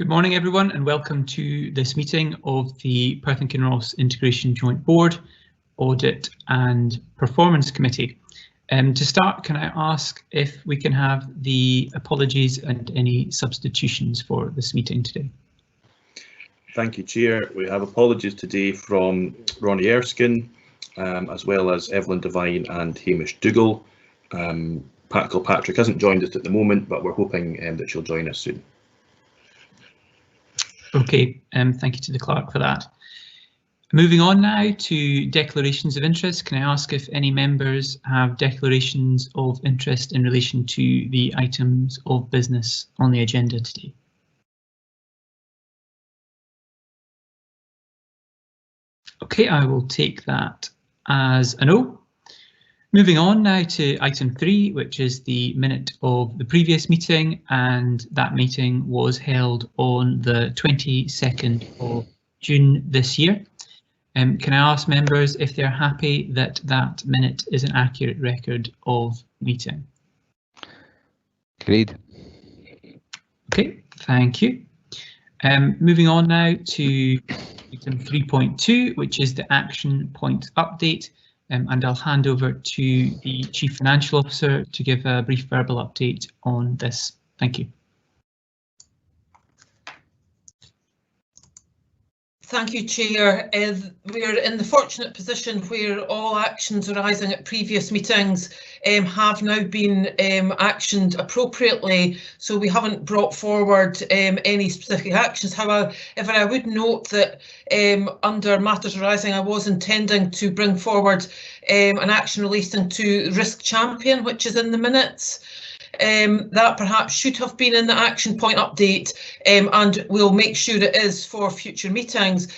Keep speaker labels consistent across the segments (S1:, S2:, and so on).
S1: Good morning, everyone, and welcome to this meeting of the Perth and Kinross Integration Joint Board, Audit and Performance Committee. To start, can I ask if we can have the apologies and any substitutions for this meeting today?
S2: Thank you, Chair. We have apologies today from Ronnie Erskine, as well as Evelyn Devine and Hamish Dougal. Pat Kilpatrick hasn't joined us at the moment, but we're hoping that she'll join us soon.
S1: Okay, thank you to the clerk for that. Moving on now to declarations of interest, can I ask if any members have declarations of interest in relation to the items of business on the agenda today? Okay, I will take that as a no. Moving on now to item 3, which is the minute of the previous meeting, and that meeting was held on the 22nd of June this year. Can I ask members if they're happy that that minute is an accurate record of meeting?
S3: Agreed. Okay,
S1: thank you. Moving on now to item 3.2, which is the action point update. And I'll hand over to the Chief Financial Officer to give a brief verbal update on this. Thank you.
S4: Thank you, Chair. We're in the fortunate position where all actions arising at previous meetings have now been actioned appropriately, so we haven't brought forward any specific actions. However, I would note that under matters arising, I was intending to bring forward an action relating to Risk Champion, which is in the minutes. That perhaps should have been in the action point update, and we'll make sure it is for future meetings.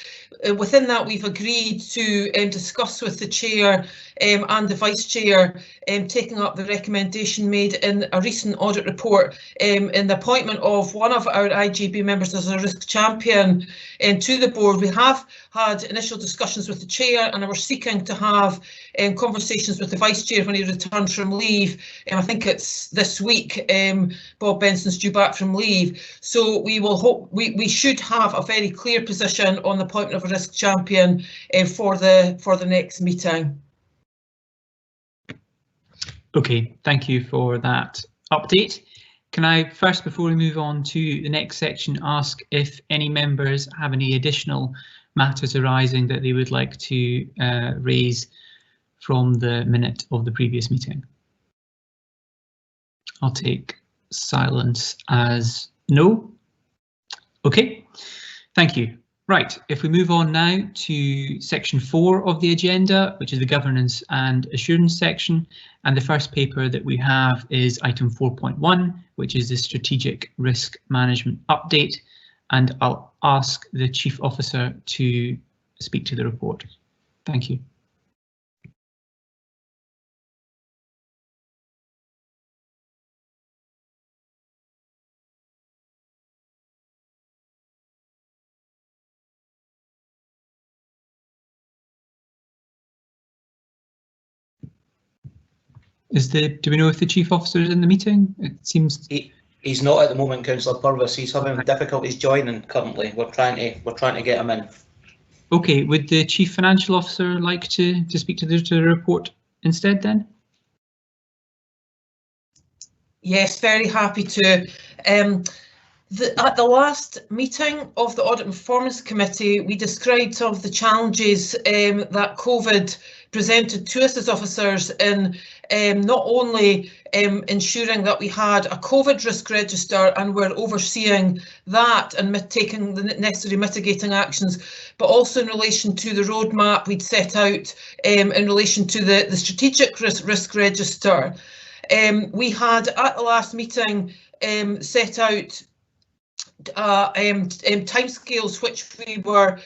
S4: Within that, we've agreed to discuss with the Chair and the Vice Chair taking up the recommendation made in a recent audit report in the appointment of one of our IJB members as a Risk Champion to the board. We have had initial discussions with the Chair, and we're seeking to have conversations with the Vice Chair when he returns from leave. I think it's this week. Bob Benson's due back from leave, so we will hope we should have a very clear position on the appointment of a Risk Champion for the next meeting.
S1: Okay, thank you for that update. Can I first, before we move on to the next section, ask if any members have any additional matters arising that they would like to raise from the minute of the previous meeting? I'll take silence as no. Okay, thank you. Right, if we move on now to section 4 of the agenda, which is the governance and assurance section, and the first paper that we have is item 4.1, which is the strategic risk management update, and I'll ask the Chief Officer to speak to the report. Thank you. Do we know if the Chief Officer is in the meeting? It seems
S5: he's not at the moment, Councillor Purvis. He's having difficulties joining currently. We're trying to get him in.
S1: Okay, would the Chief Financial Officer like to speak to the report instead then?
S4: Yes, very happy to. At the last meeting of the Audit and Performance Committee, we described some of the challenges that COVID presented to us as officers in not only ensuring that we had a COVID risk register and we're overseeing that and taking the necessary mitigating actions, but also in relation to the roadmap we'd set out in relation to the strategic risk register. We had at the last meeting set out timescales which we were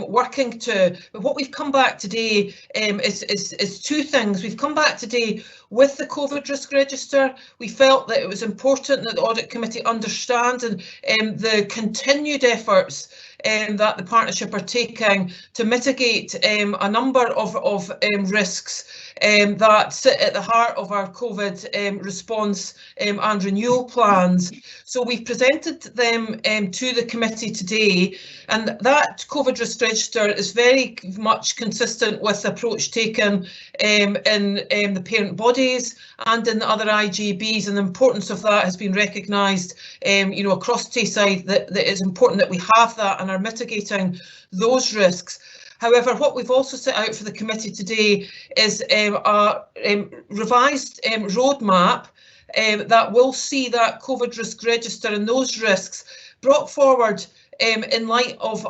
S4: working to, but what we've come back today is two things. We've come back today with the COVID risk register. We felt that it was important that the Audit Committee understand the continued efforts that the partnership are taking to mitigate a number of risks that sit at the heart of our COVID response and renewal plans. So we've presented them to the committee today, and that COVID risk register is very much consistent with the approach taken in the parent bodies and in the other IJBs, and the importance of that has been recognised across Tayside, that it's important that we have that and are mitigating those risks. However, what we've also set out for the committee today is a revised roadmap that will see that COVID risk register and those risks brought forward in light of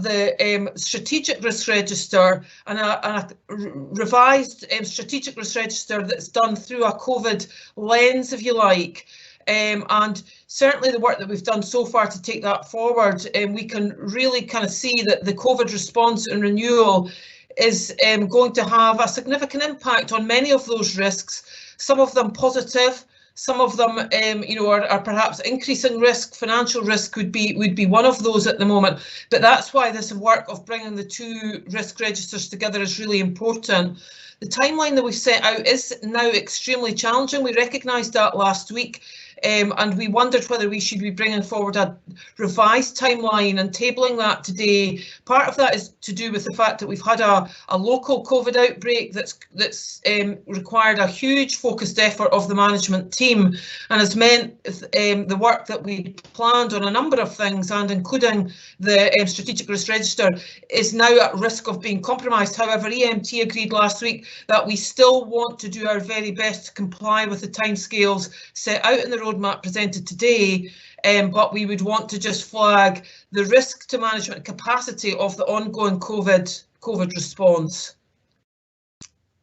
S4: the strategic risk register, and a revised strategic risk register that's done through a COVID lens, if you like. And certainly the work that we've done so far to take that forward, we can really kind of see that the COVID response and renewal is going to have a significant impact on many of those risks, some of them positive, some of them are perhaps increasing risk. Financial risk would be one of those at the moment, but that's why this work of bringing the two risk registers together is really important. The timeline that we've set out is now extremely challenging. We recognised that last week, and we wondered whether we should be bringing forward a revised timeline and tabling that today. Part of that is to do with the fact that we've had a local COVID outbreak that's required a huge focused effort of the management team, and has meant the work that we planned on a number of things, and including the strategic risk register, is now at risk of being compromised. However, EMT agreed last week that we still want to do our very best to comply with the timescales set out in the roadmap presented today, but we would want to just flag the risk to management capacity of the ongoing COVID response.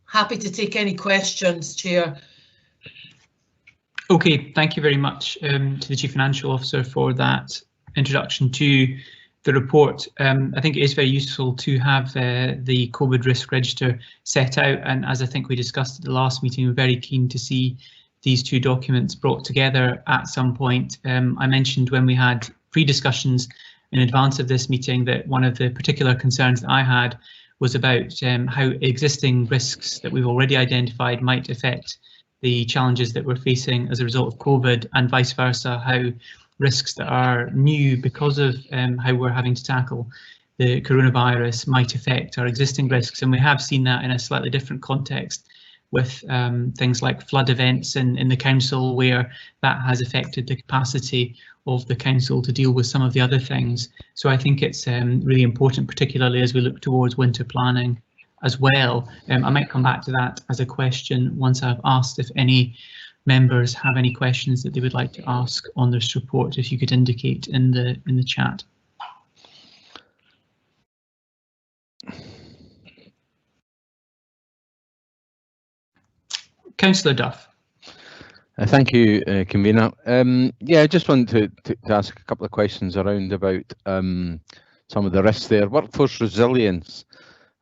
S4: Happy to take any questions, Chair.
S1: Okay, thank you very much to the Chief Financial Officer for that introduction to the report. I think it is very useful to have the COVID risk register set out, and as I think we discussed at the last meeting, we're very keen to see these two documents brought together at some point. I mentioned when we had pre-discussions in advance of this meeting that one of the particular concerns that I had was about how existing risks that we've already identified might affect the challenges that we're facing as a result of COVID, and vice versa, how risks that are new because of how we're having to tackle the coronavirus might affect our existing risks. And we have seen that in a slightly different context with things like flood events in the council, where that has affected the capacity of the council to deal with some of the other things. So I think it's really important, particularly as we look towards winter planning as well. I might come back to that as a question once I've asked if any members have any questions that they would like to ask on this report, if you could indicate in the chat. Councillor Duff.
S3: Thank you, Convener. Yeah, I just wanted to ask a couple of questions around about some of the risks there. Workforce resilience.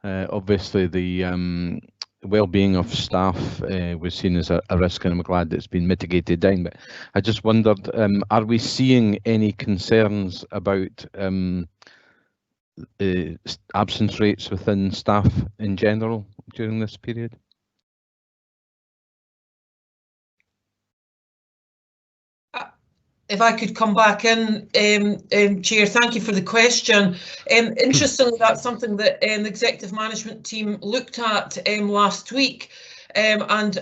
S3: Obviously, the well-being of staff was seen as a risk, and I'm glad that it's been mitigated down. But I just wondered, are we seeing any concerns about absence rates within staff in general during this period?
S4: If I could come back in, Chair, thank you for the question. Interestingly, that's something that the executive management team looked at last week, and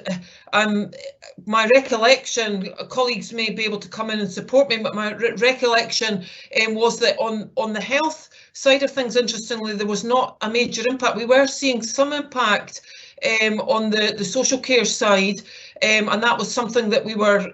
S4: my recollection, colleagues may be able to come in and support me, but my recollection was that on the health side of things, interestingly, there was not a major impact. We were seeing some impact on the social care side, and that was something that we were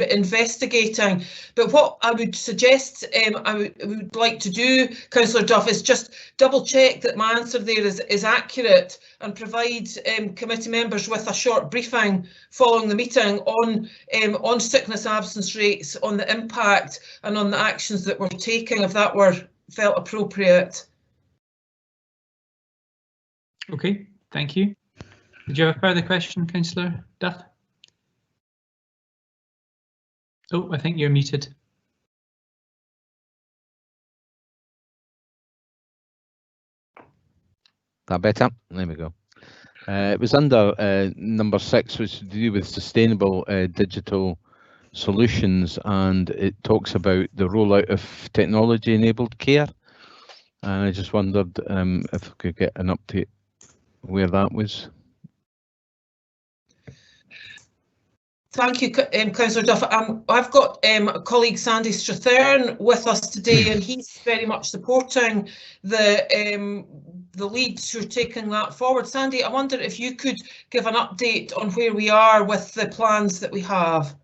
S4: investigating. But what I would suggest I would like to do, Councillor Duff, is just double check that my answer there is accurate, and provide committee members with a short briefing following the meeting on sickness absence rates, on the impact and on the actions that we're taking, if that were felt appropriate.
S1: Okay, thank you. Did you have a further question, Councillor Duff? Oh, I think you're muted.
S3: That better? There we go. It was under number 6, which is to do with sustainable digital solutions, and it talks about the rollout of technology-enabled care. And I just wondered if we could get an update where that was.
S4: Thank you, Councillor Duff. I've got colleague Sandy Strathern with us today, and he's very much supporting the leads who are taking that forward. Sandy, I wonder if you could give an update on where we are with the plans that we have.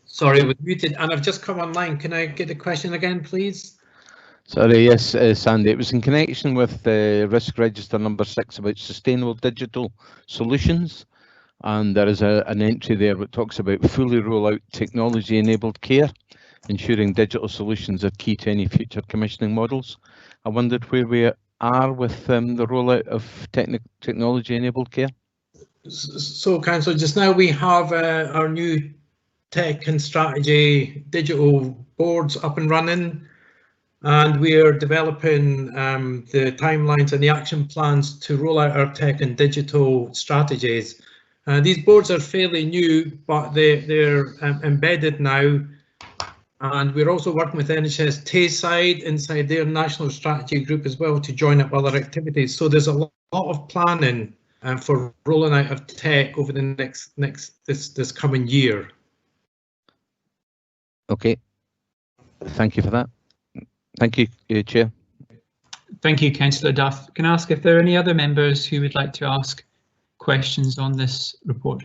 S6: Sorry, I was muted and I've just come online. Can I get the question again, please?
S3: Sorry, yes, Sandy. It was in connection with risk register number 6 about sustainable digital solutions. And there is an entry there that talks about fully roll out technology-enabled care, ensuring digital solutions are key to any future commissioning models. I wondered where we are with the rollout of technology-enabled care.
S6: So, Councillor, just now we have our new tech and strategy digital boards up and running, and we are developing the timelines and the action plans to roll out our tech and digital strategies. These boards are fairly new, but they're embedded now, and we're also working with NHS Tayside inside their national strategy group as well to join up other activities. So there's a lot of planning for rolling out of tech over the this coming year.
S3: Okay, thank you for that. Thank you, Chair.
S1: Thank you, Councillor Duff. Can I ask if there are any other members who would like to ask questions on this report?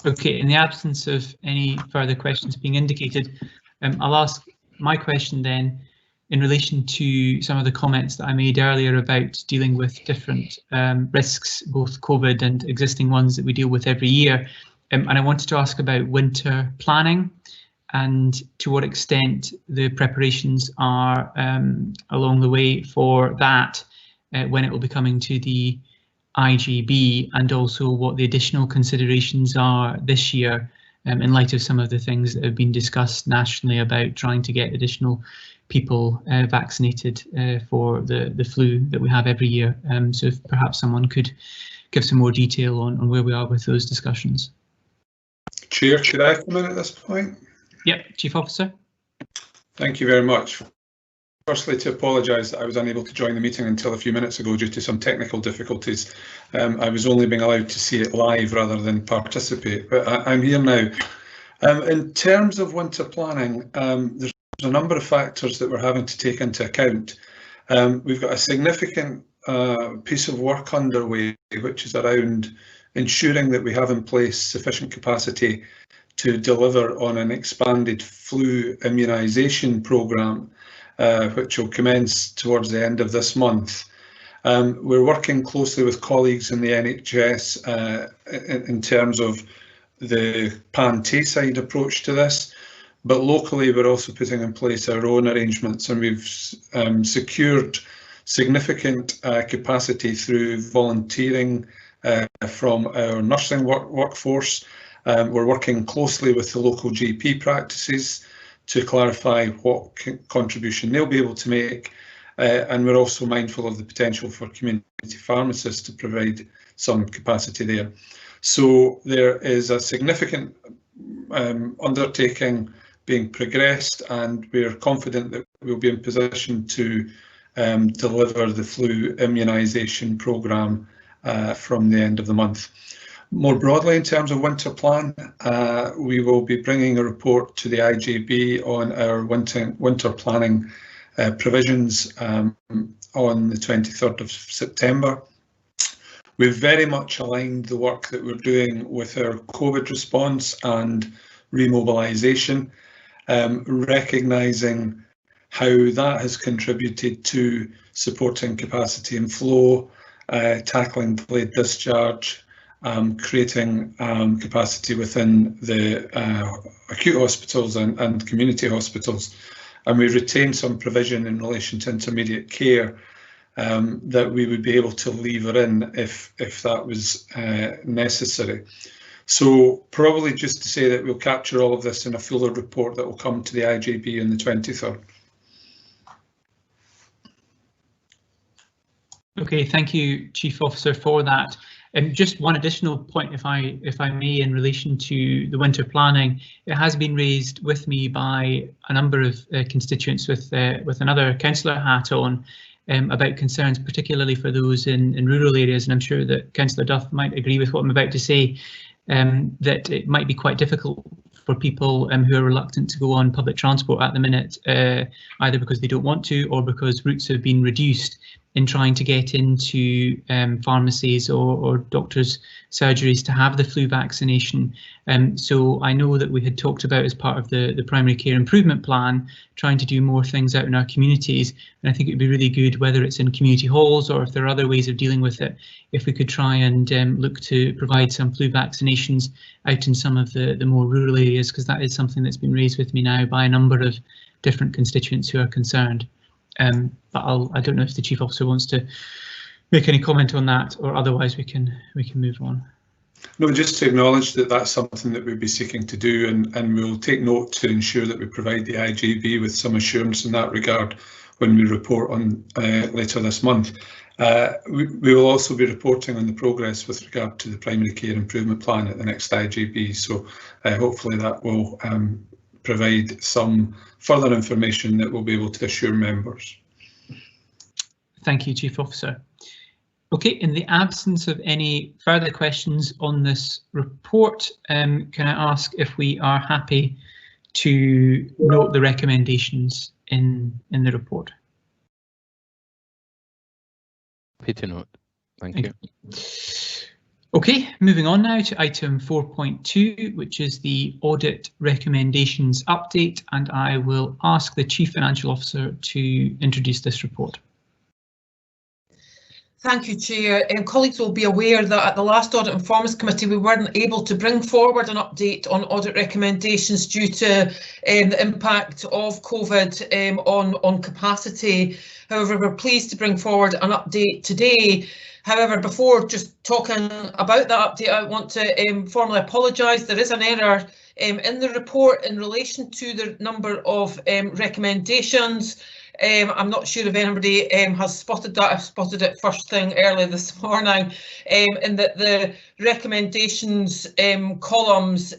S1: Okay, in the absence of any further questions being indicated, I'll ask my question then in relation to some of the comments that I made earlier about dealing with different risks, both COVID and existing ones that we deal with every year. And I wanted to ask about winter planning and to what extent the preparations are along the way for that, when it will be coming to the IJB, and also what the additional considerations are this year in light of some of the things that have been discussed nationally about trying to get additional people vaccinated for the flu that we have every year. So if perhaps someone could give some more detail on where we are with those discussions.
S7: Chair, should I come in at this point?
S1: Yep, Chief Officer.
S7: Thank you very much. Firstly, to apologise that I was unable to join the meeting until a few minutes ago due to some technical difficulties. I was only being allowed to see it live rather than participate, but I'm here now. In terms of winter planning, there's a number of factors that we're having to take into account. We've got a significant piece of work underway, which is around ensuring that we have in place sufficient capacity to deliver on an expanded flu immunisation programme, which will commence towards the end of this month. We're working closely with colleagues in the NHS in terms of the pan-Tayside approach to this, but locally we're also putting in place our own arrangements, and we've secured significant capacity through volunteering from our nursing workforce. We're working closely with the local GP practices to clarify what contribution they'll be able to make, and we're also mindful of the potential for community pharmacists to provide some capacity there. So there is a significant undertaking being progressed, and we're confident that we'll be in position to deliver the flu immunisation programme from the end of the month. More broadly, in terms of winter plan, we will be bringing a report to the IJB on our winter planning provisions on the 23rd of September. We've very much aligned the work that we're doing with our COVID response and remobilisation, recognising how that has contributed to supporting capacity and flow, tackling delayed discharge, creating capacity within the acute hospitals and community hospitals. And we retained some provision in relation to intermediate care that we would be able to lever in if that was necessary. So probably just to say that we'll capture all of this in a fuller report that will come to the IJB on the 23rd.
S1: Okay, thank you, Chief Officer, for that. And just one additional point, if I may, in relation to the winter planning, it has been raised with me by a number of constituents with another councillor hat on about concerns, particularly for those in rural areas, and I'm sure that Councillor Duff might agree with what I'm about to say, that it might be quite difficult for people who are reluctant to go on public transport at the minute, either because they don't want to or because routes have been reduced, in trying to get into pharmacies or doctors' surgeries to have the flu vaccination. So I know that we had talked about, as part of the primary care improvement plan, trying to do more things out in our communities, and I think it would be really good, whether it's in community halls or if there are other ways of dealing with it, if we could try and look to provide some flu vaccinations out in some of the more rural areas, because that is something that's been raised with me now by a number of different constituents who are concerned. But I don't know if the Chief Officer wants to make any comment on that, or otherwise we can move on.
S7: No, just to acknowledge that that's something that we'll be seeking to do, and we'll take note to ensure that we provide the IJB with some assurance in that regard when we report on later this month. We will also be reporting on the progress with regard to the primary care improvement plan at the next IJB, so hopefully that will provide some further information that we'll be able to assure members.
S1: Thank you, Chief Officer. Okay, in the absence of any further questions on this report, can I ask if we are happy to note the recommendations in the report?
S3: Happy to note. Thank you.
S1: Okay, moving on now to item 4.2, which is the Audit Recommendations update, and I will ask the Chief Financial Officer to introduce this report.
S4: Thank you, Chair. Colleagues will be aware that at the last Audit and Performance Committee we weren't able to bring forward an update on audit recommendations due to the impact of COVID on capacity. However, we're pleased to bring forward an update today. However, before just talking about that update, I want to formally apologise. There is an error in the report in relation to the number of recommendations. I'm not sure if anybody has spotted that. I've spotted it first thing early this morning, in that the recommendations columns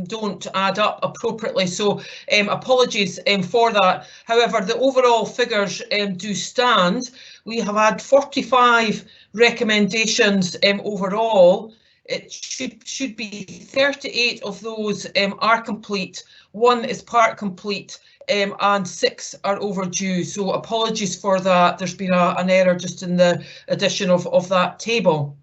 S4: don't add up appropriately. So apologies for that. However, the overall figures do stand. We have had 45 recommendations overall. It should be 38 of those are complete, 1 is part complete, and 6 are overdue. So apologies for that. There's been an error just in the addition of that table.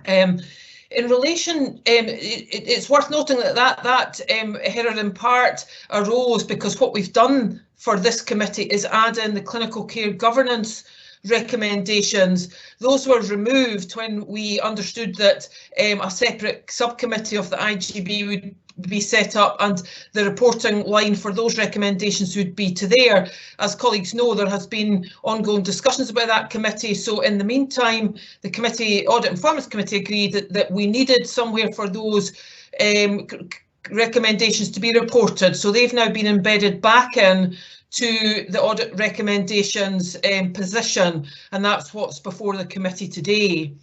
S4: In relation, it's worth noting that error in part arose because what we've done for this committee is add in the clinical care governance recommendations. Those were removed when we understood that a separate subcommittee of the IJB would be set up and the reporting line for those recommendations would be to there. As colleagues know, there has been ongoing discussions about that committee, so in the meantime the committee, Audit and Performance Committee, agreed that we needed somewhere for those recommendations to be reported, so they've now been embedded back in to the audit recommendations position, and that's what's before the committee today.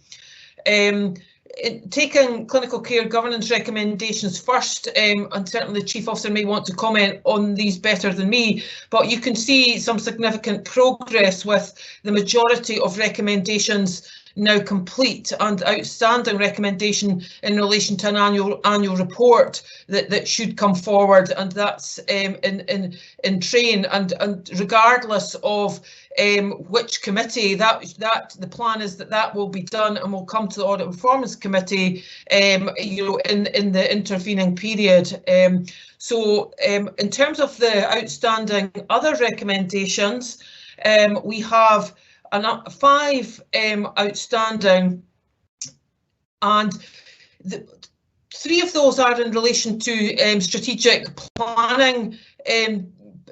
S4: Taking clinical care governance recommendations first, and certainly the Chief Officer may want to comment on these better than me, but you can see some significant progress with the majority of recommendations now complete and outstanding recommendation in relation to an annual report that should come forward, and that's in train, and regardless of which committee that the plan is that will be done and will come to the Audit and Performance Committee in the intervening period. So in terms of the outstanding other recommendations, we have 5 outstanding, and Three of those are in relation to strategic planning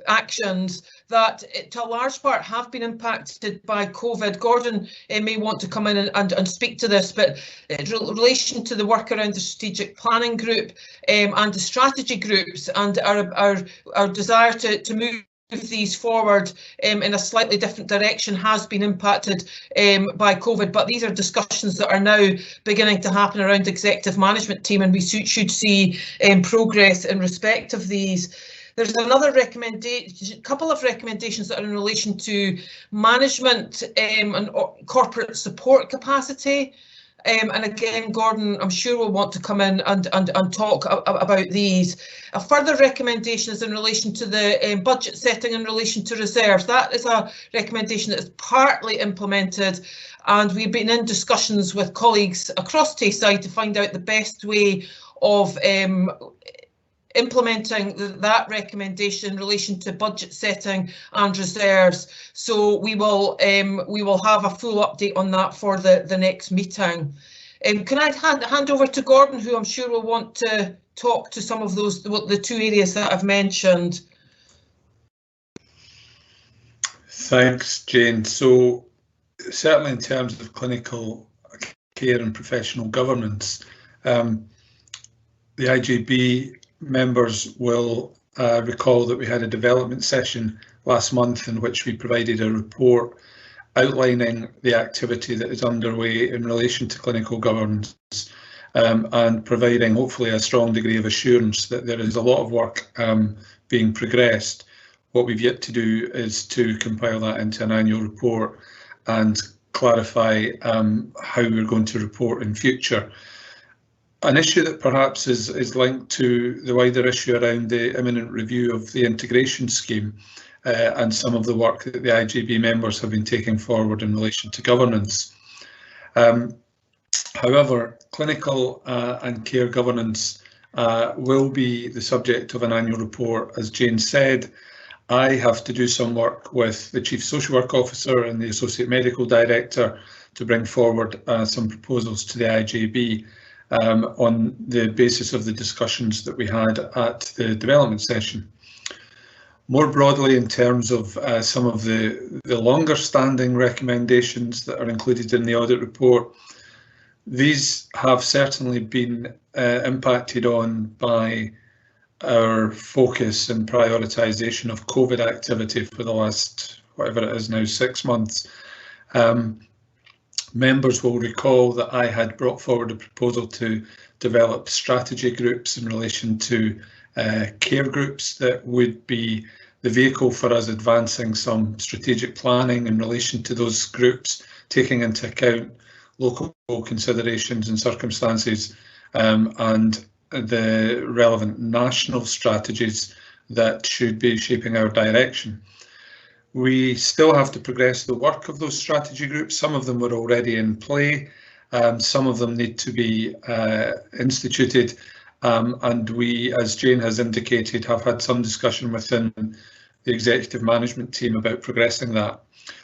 S4: actions that to a large part have been impacted by COVID. Gordon may want to come in and speak to this, but in relation to the work around the strategic planning group and the strategy groups, and our desire to move these forward in a slightly different direction has been impacted by COVID, but these are discussions that are now beginning to happen around the executive management team, and we should see progress in respect of these. There's another recommendation, couple of recommendations that are in relation to management and corporate support capacity. And again, Gordon, I'm sure will want to come in and talk about these. A further recommendation is in relation to the budget setting in relation to reserves. That is a recommendation that is partly implemented, and we've been in discussions with colleagues across Tayside to find out the best way of implementing that recommendation in relation to budget setting and reserves. So we will have a full update on that for the next meeting. Can I hand over to Gordon, who I'm sure will want to talk to some of those, the two areas that I've mentioned.
S7: Thanks, Jane. So certainly in terms of clinical care and professional governance, the IJB members will recall that we had a development session last month in which we provided a report outlining the activity that is underway in relation to clinical governance and providing hopefully a strong degree of assurance that there is a lot of work being progressed. What we've yet to do is to compile that into an annual report and clarify how we're going to report in future. An issue that perhaps is linked to the wider issue around the imminent review of the integration scheme and some of the work that the IJB members have been taking forward in relation to governance. However, clinical and care governance will be the subject of an annual report. As Jane said, I have to do some work with the Chief Social Work Officer and the Associate Medical Director to bring forward some proposals to the IJB on the basis of the discussions that we had at the development session. More broadly, in terms of some of the longer standing recommendations that are included in the audit report, these have certainly been impacted on by our focus and prioritisation of COVID activity for the last, whatever it is now, 6 months. Members will recall that I had brought forward a proposal to develop strategy groups in relation to care groups that would be the vehicle for us advancing some strategic planning in relation to those groups, taking into account local considerations and circumstances and the relevant national strategies that should be shaping our direction. We still have to progress the work of those strategy groups. Some of them were already in play, some of them need to be instituted, and we, as Jane has indicated, have had some discussion within the executive management team about progressing that.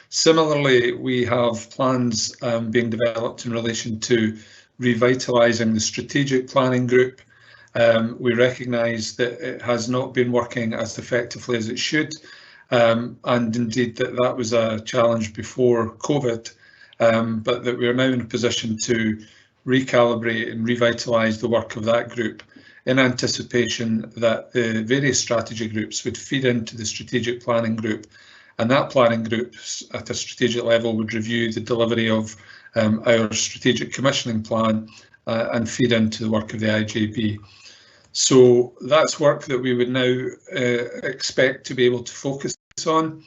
S7: Similarly, we have plans being developed in relation to revitalising the strategic planning group. We recognise that it has not been working as effectively as it should, and indeed that was a challenge before COVID, but that we are now in a position to recalibrate and revitalise the work of that group in anticipation that the various strategy groups would feed into the strategic planning group, and that planning group at a strategic level would review the delivery of our strategic commissioning plan and feed into the work of the IJB. So that's work that we would now expect to be able to focus on,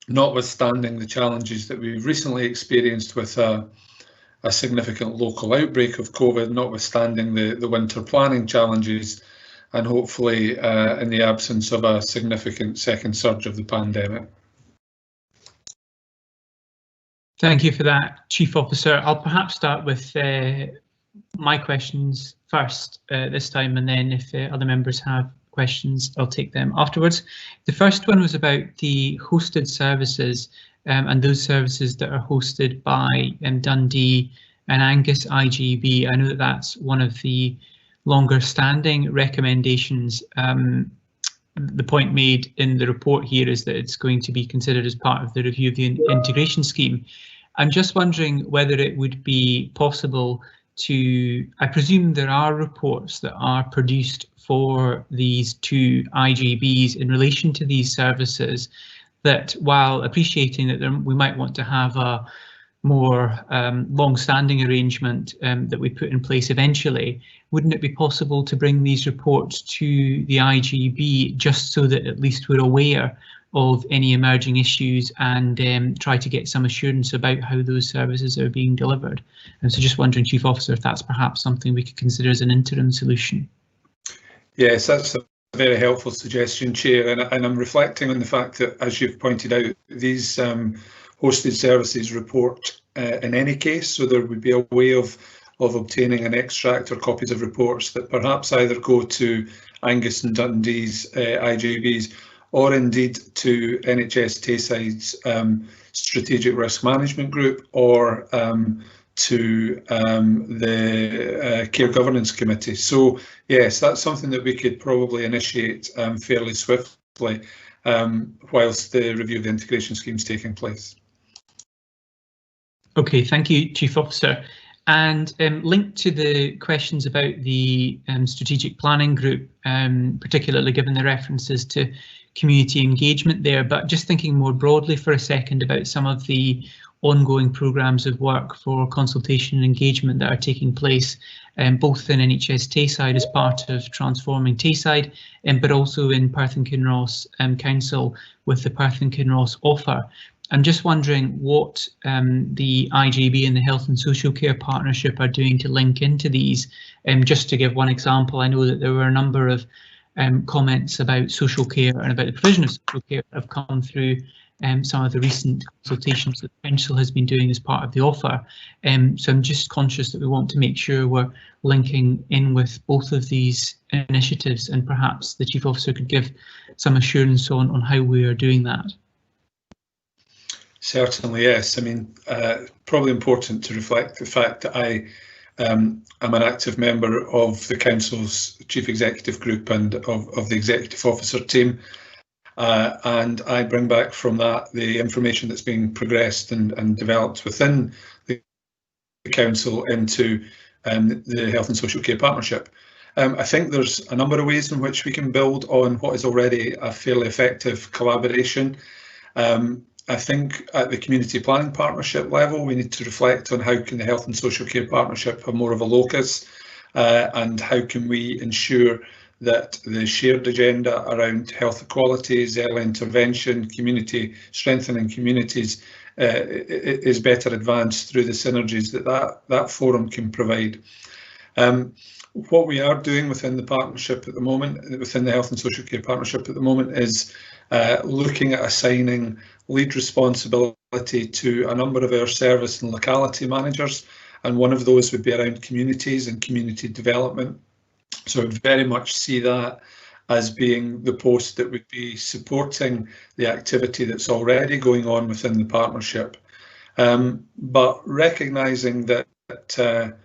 S7: notwithstanding the challenges that we've recently experienced with a significant local outbreak of COVID, notwithstanding the winter planning challenges, and hopefully in the absence of a significant second surge of the pandemic.
S1: Thank you for that, Chief Officer. I'll perhaps start with my questions first this time, and then if other members have questions, I'll take them afterwards. The first one was about the hosted services and those services that are hosted by Dundee and Angus IJB. I know that that's one of the longer standing recommendations. The point made in the report here is that it's going to be considered as part of the review of the integration scheme. I'm just wondering whether it would be possible to, I presume there are reports that are produced for these two IJBs in relation to these services, that while appreciating that we might want to have a more long-standing arrangement that we put in place eventually, wouldn't it be possible to bring these reports to the IJB just so that at least we're aware of any emerging issues and try to get some assurance about how those services are being delivered? And so just wondering, Chief Officer, if that's perhaps something we could consider as an interim solution.
S7: Yes, that's a very helpful suggestion, Chair, and I'm reflecting on the fact that, as you've pointed out, these hosted services report in any case, so there would be a way of obtaining an extract or copies of reports that perhaps either go to Angus and Dundee's IJBs, or indeed to NHS Tayside's Strategic Risk Management Group, or to the Care Governance Committee. So yes, that's something that we could probably initiate fairly swiftly whilst the review of the integration scheme is taking place.
S1: Okay, thank you, Chief Officer. And linked to the questions about the strategic planning group, particularly given the references to community engagement there, but just thinking more broadly for a second about some of the ongoing programmes of work for consultation and engagement that are taking place, both in NHS Tayside as part of transforming Tayside, but also in Perth and Kinross Council with the Perth and Kinross offer. I'm just wondering what the IJB and the Health and Social Care Partnership are doing to link into these. Just to give one example, I know that there were a number of comments about social care and about the provision of social care that have come through some of the recent consultations that the Council has been doing as part of the offer. So I'm just conscious that we want to make sure we're linking in with both of these initiatives, and perhaps the Chief Officer could give some assurance on how we are doing that.
S7: Certainly, yes. I mean, probably important to reflect the fact that I am an active member of the Council's Chief Executive Group and of the Executive Officer team, and I bring back from that the information that's being progressed and developed within the Council into the Health and Social Care Partnership. I think there's a number of ways in which we can build on what is already a fairly effective collaboration. I think at the community planning partnership level, we need to reflect on how can the Health and Social Care Partnership have more of a locus, and how can we ensure that the shared agenda around health equalities, early intervention, community strengthening communities is better advanced through the synergies that forum can provide. What we are doing within the partnership at the moment, within the Health and Social Care Partnership at the moment, is looking at assigning lead responsibility to a number of our service and locality managers, and one of those would be around communities and community development. So I very much see that as being the post that would be supporting the activity that's already going on within the partnership, but recognising that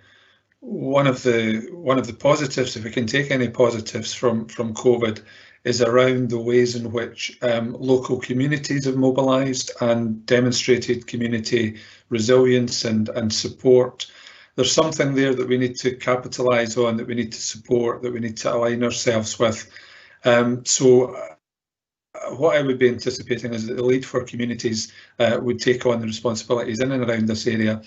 S7: one of the positives, if we can take any positives from COVID, is around the ways in which local communities have mobilised and demonstrated community resilience and support. There's something there that we need to capitalise on, that we need to support, that we need to align ourselves with. So what I would be anticipating is that the lead for communities would take on the responsibilities in and around this area,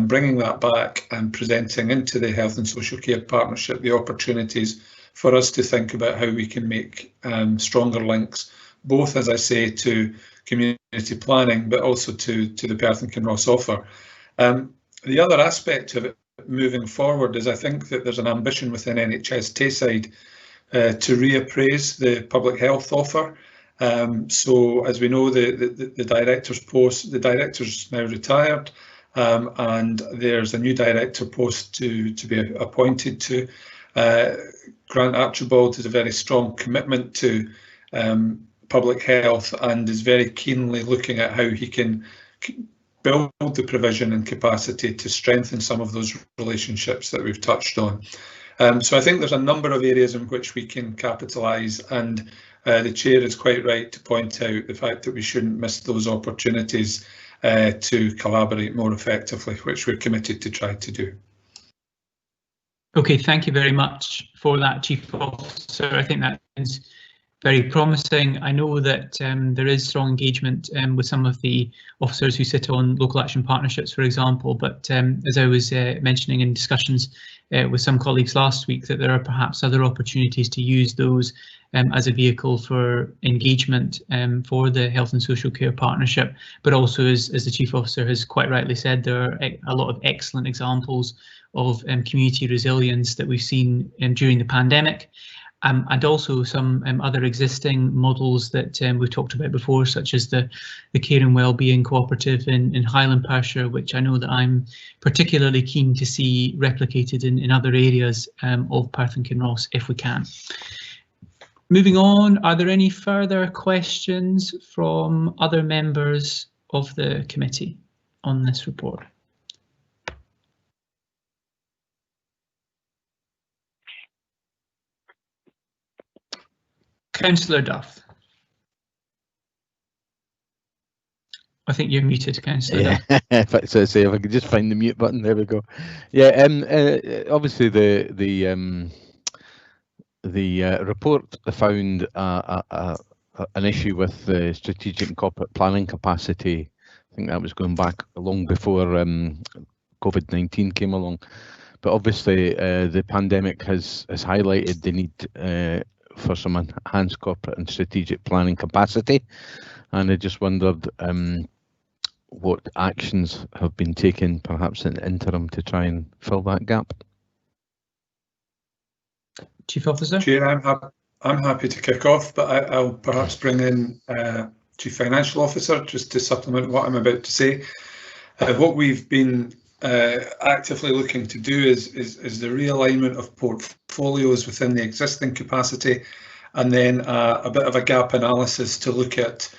S7: bringing that back and presenting into the Health and Social Care Partnership the opportunities for us to think about how we can make stronger links, both, as I say, to community planning, but also to the Perth and Kinross offer. The other aspect of it moving forward is I think that there's an ambition within NHS Tayside to reappraise the public health offer. So as we know, the director's now retired, and there's a new director post to be appointed to. Grant Archibald has a very strong commitment to public health and is very keenly looking at how he can build the provision and capacity to strengthen some of those relationships that we've touched on. So I think there's a number of areas in which we can capitalise, and the Chair is quite right to point out the fact that we shouldn't miss those opportunities to collaborate more effectively, which we're committed to try to do.
S1: Okay, thank you very much for that, Chief Officer. I think that is very promising. I know that there is strong engagement with some of the officers who sit on local action partnerships, for example, but as I was mentioning in discussions with some colleagues last week, that there are perhaps other opportunities to use those as a vehicle for engagement for the Health and Social Care Partnership, but also, as the Chief Officer has quite rightly said, there are a lot of excellent examples of community resilience that we've seen during the pandemic. And also some other existing models that we've talked about before, such as the Care and Wellbeing Cooperative in Highland Perthshire, which I know that I'm particularly keen to see replicated in other areas of Perth and Kinross if we can. Moving on, are there any further questions from other members of the committee on this report? Councillor Duff. I think you're muted, Councillor Duff.
S3: If I could just find the mute button, there we go. Yeah, obviously the report found an issue with the strategic and corporate planning capacity. I think that was going back long before COVID-19 came along. But obviously the pandemic has highlighted the need for some enhanced corporate and strategic planning capacity, and I just wondered what actions have been taken, perhaps in the interim, to try and fill that gap.
S1: Chief Officer?
S7: Chair, I'm happy to kick off, but I'll perhaps bring in Chief Financial Officer just to supplement what I'm about to say. What we've been actively looking to do is the realignment of portfolios within the existing capacity, and then a bit of a gap analysis to look at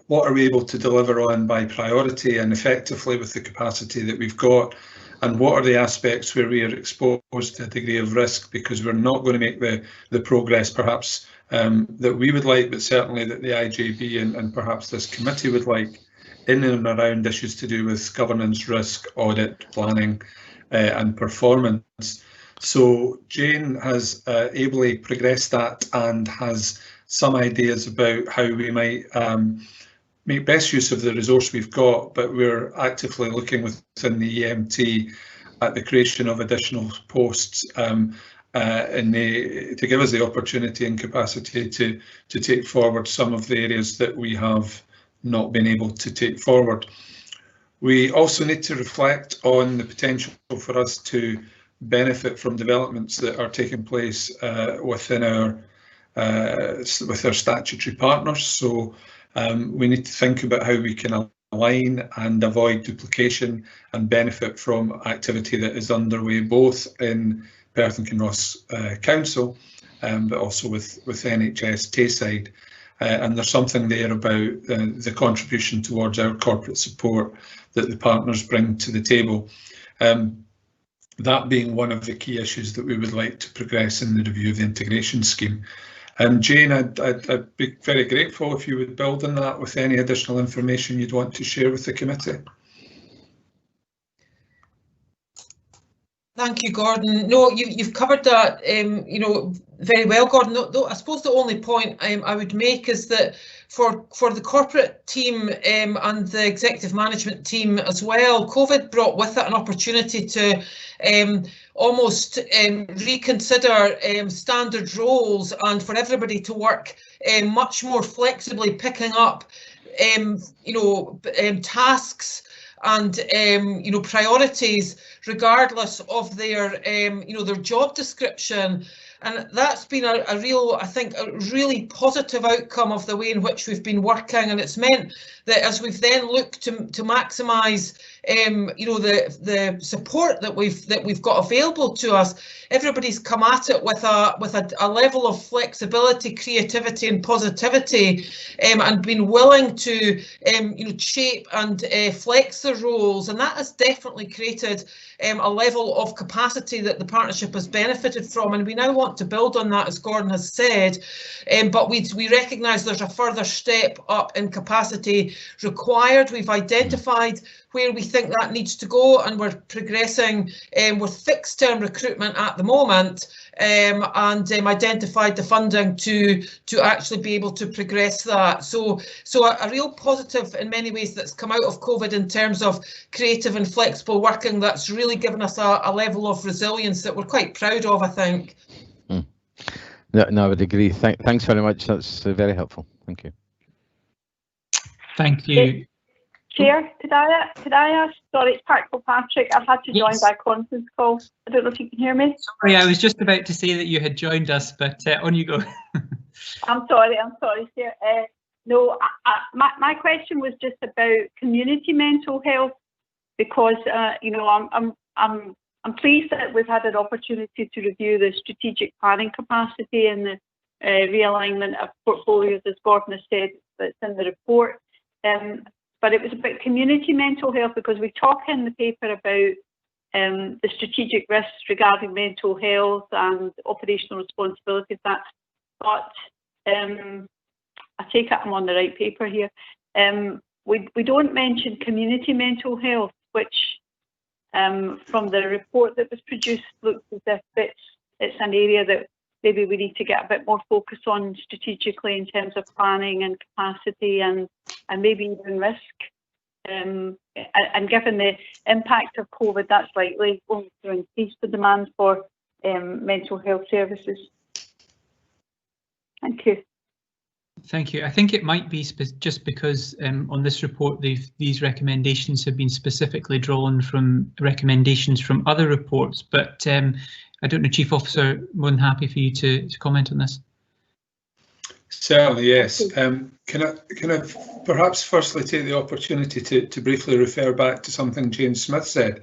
S7: what are we able to deliver on by priority and effectively with the capacity that we've got, and what are the aspects where we are exposed to a degree of risk because we're not going to make the progress perhaps that we would like, but certainly that the IJB and perhaps this committee would like, in and around issues to do with governance, risk, audit, planning and performance. So Jane has ably progressed that and has some ideas about how we might make best use of the resource we've got, but we're actively looking within the EMT at the creation of additional posts to give us the opportunity and capacity to take forward some of the areas that we have not been able to take forward. We also need to reflect on the potential for us to benefit from developments that are taking place within with our statutory partners. So we need to think about how we can align and avoid duplication and benefit from activity that is underway both in Perth and Kinross Council, but also with NHS Tayside. And there's something there about the contribution towards our corporate support that the partners bring to the table. That being one of the key issues that we would like to progress in the review of the integration scheme. Jane, I'd be very grateful if you would build on that with any additional information you'd want to share with the committee.
S4: Thank you, Gordon. No, you've covered that, very well, Gordon. No, I suppose the only point I would make is that for the corporate team and the executive management team as well, COVID brought with it an opportunity to almost reconsider standard roles and for everybody to work much more flexibly, picking up tasks and priorities regardless of their their job description. And that's been a real, I think, a really positive outcome of the way in which we've been working, and it's meant that as we've then looked to maximise you know, the support that we've got available to us, everybody's come at it with a level of flexibility, creativity and positivity, and been willing to you know, shape and flex their roles, and that has definitely created a level of capacity that the partnership has benefited from, and we now want to build on that, as Gordon has said. But we recognise there's a further step up in capacity required. We've identified where we think that needs to go, and we're progressing with fixed term recruitment at the moment, and identified the funding to actually be able to progress that. So a real positive in many ways that's come out of COVID in terms of creative and flexible working, that's really given us a level of resilience that we're quite proud of, I think.
S3: No, I would agree. Thanks very much. That's very helpful. Thank you.
S1: Thank you.
S8: Chair, could I ask? Sorry, it's Pat Kilpatrick. I've had to join by conference call. I don't know if you can hear me.
S1: Sorry, I was just about to say that you had joined us, but on you go.
S8: I'm sorry, Chair. No, my question was just about community mental health, because you know, I'm pleased that we've had an opportunity to review the strategic planning capacity and the realignment of portfolios, as Gordon has said, that's in the report. But it was about community mental health, because we talk in the paper about the strategic risks regarding mental health and operational responsibility of that. But I take it I'm on the right paper here. We don't mention community mental health, which from the report that was produced looks as if it's an area that maybe we need to get a bit more focus on strategically in terms of planning and capacity and maybe even risk. And given the impact of COVID, that's likely going to increase the demand for mental health services. Thank you.
S1: Thank you. I think it might be just because on this report these recommendations have been specifically drawn from recommendations from other reports, but I don't know, Chief Officer, more than happy for you to comment on this.
S7: Certainly, yes. Can I perhaps firstly take the opportunity to briefly refer back to something Jane Smith said?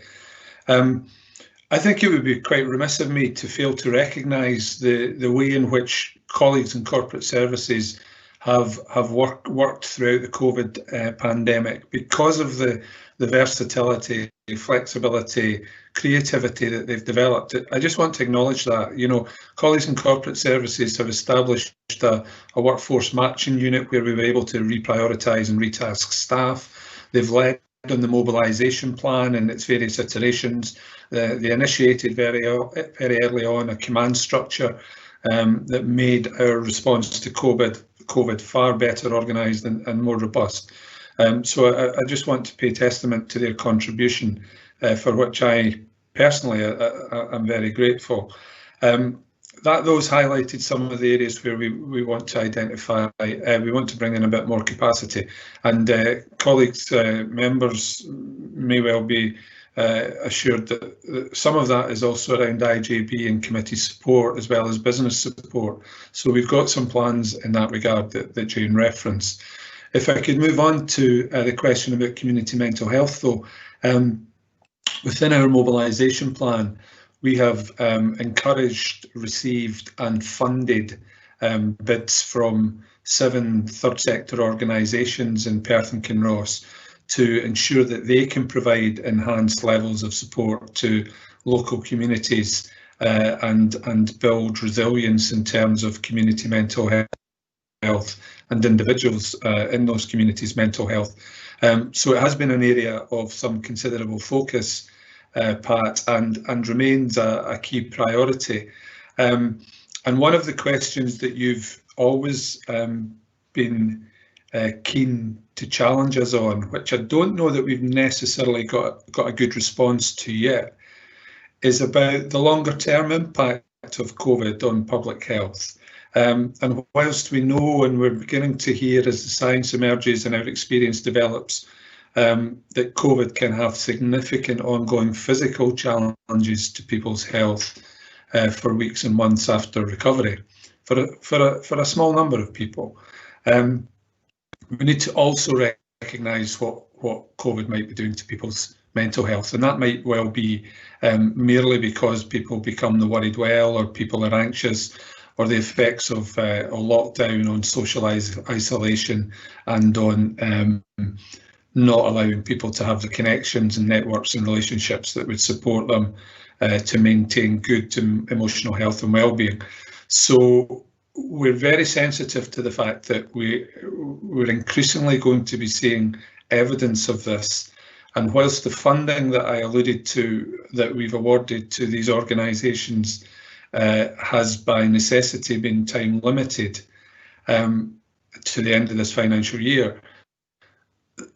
S7: I think it would be quite remiss of me to fail to recognise the way in which colleagues in corporate services have worked throughout the COVID pandemic, because of the versatility, flexibility, creativity that they've developed. I just want to acknowledge that, you know, colleagues in corporate services have established a workforce matching unit where we were able to reprioritise and retask staff. They've led on the mobilisation plan and its various iterations. They initiated very early on a command structure that made our response to COVID far better organised and more robust. So I just want to pay testament to their contribution, for which I personally am very grateful. Those highlighted some of the areas where we want to identify, we want to bring in a bit more capacity, and colleagues, members may well be assured that some of that is also around IJB and committee support as well as business support. So we've got some plans in that regard that Jane referenced. If I could move on to the question about community mental health, though, within our mobilisation plan, we have encouraged, received and funded bids from 7 third sector organisations in Perth and Kinross to ensure that they can provide enhanced levels of support to local communities and build resilience in terms of community mental health and individuals in those communities' mental health. So it has been an area of some considerable focus, Pat, and remains a key priority. And one of the questions that you've always been keen to challenge us on, which I don't know that we've necessarily got a good response to yet, is about the longer term impact of COVID on public health. And whilst we know and we're beginning to hear as the science emerges and our experience develops, that COVID can have significant ongoing physical challenges to people's health for weeks and months after recovery, for a small number of people. We need to also recognise what COVID might be doing to people's mental health, and that might well be merely because people become the worried well, or people are anxious, or the effects of a lockdown on social isolation and on not allowing people to have the connections and networks and relationships that would support them to maintain good emotional health and well-being. So we're very sensitive to the fact that we're increasingly going to be seeing evidence of this. And whilst the funding that I alluded to that we've awarded to these organisations has by necessity been time limited to the end of this financial year,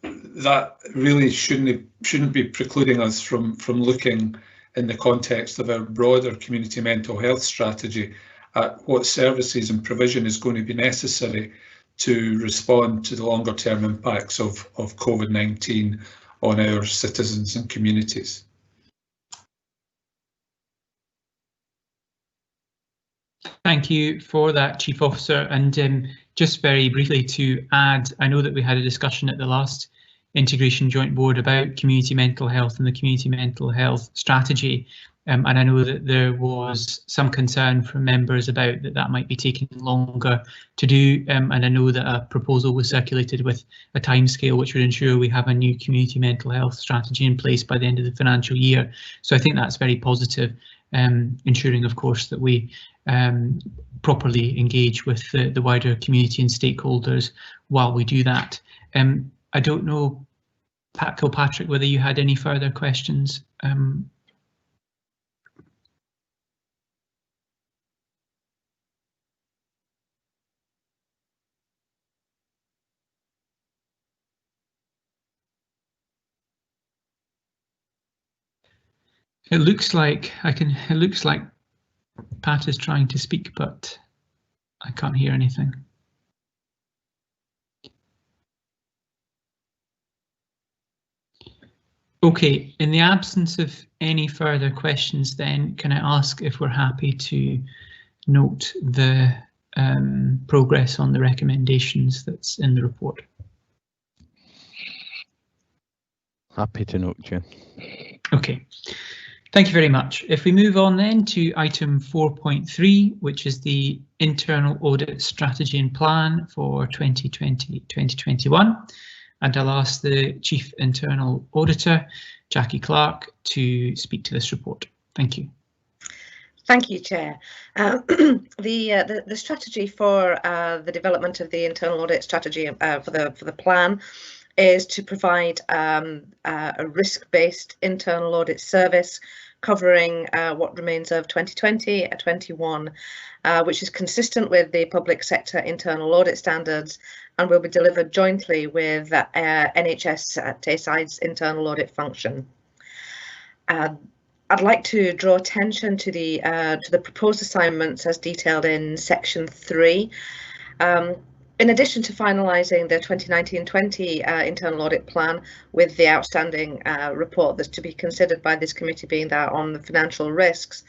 S7: that really shouldn't be precluding us from looking in the context of our broader community mental health strategy at what services and provision is going to be necessary to respond to the longer term impacts of COVID-19 on our citizens and communities.
S1: Thank you for that, Chief Officer. And just very briefly to add, I know that we had a discussion at the last Integration Joint Board about community mental health and the community mental health strategy. And I know that there was some concern from members about that might be taking longer to do. And I know that a proposal was circulated with a timescale which would ensure we have a new community mental health strategy in place by the end of the financial year. So I think that's very positive, ensuring, of course, that we properly engage with the wider community and stakeholders while we do that. I don't know, Pat Kilpatrick, whether you had any further questions. It looks like it looks like Pat is trying to speak, but I can't hear anything. Okay, in the absence of any further questions, then can I ask if we're happy to note the progress on the recommendations that's in the report?
S3: Happy to note, Chair.
S1: Okay. Thank you very much. If we move on then to item 4.3, which is the internal audit strategy and plan for 2020-2021, and I'll ask the Chief Internal Auditor, Jackie Clark, to speak to this report. Thank you.
S9: Thank you, Chair. The strategy for the development of the internal audit strategy for the plan is to provide a risk-based internal audit service covering what remains of 2020-21, which is consistent with the public sector internal audit standards and will be delivered jointly with NHS Tayside's internal audit function. I'd like to draw attention to the proposed assignments as detailed in section 3. In addition to finalising the 2019-20 internal audit plan with the outstanding report that's to be considered by this committee, being that on the financial risks,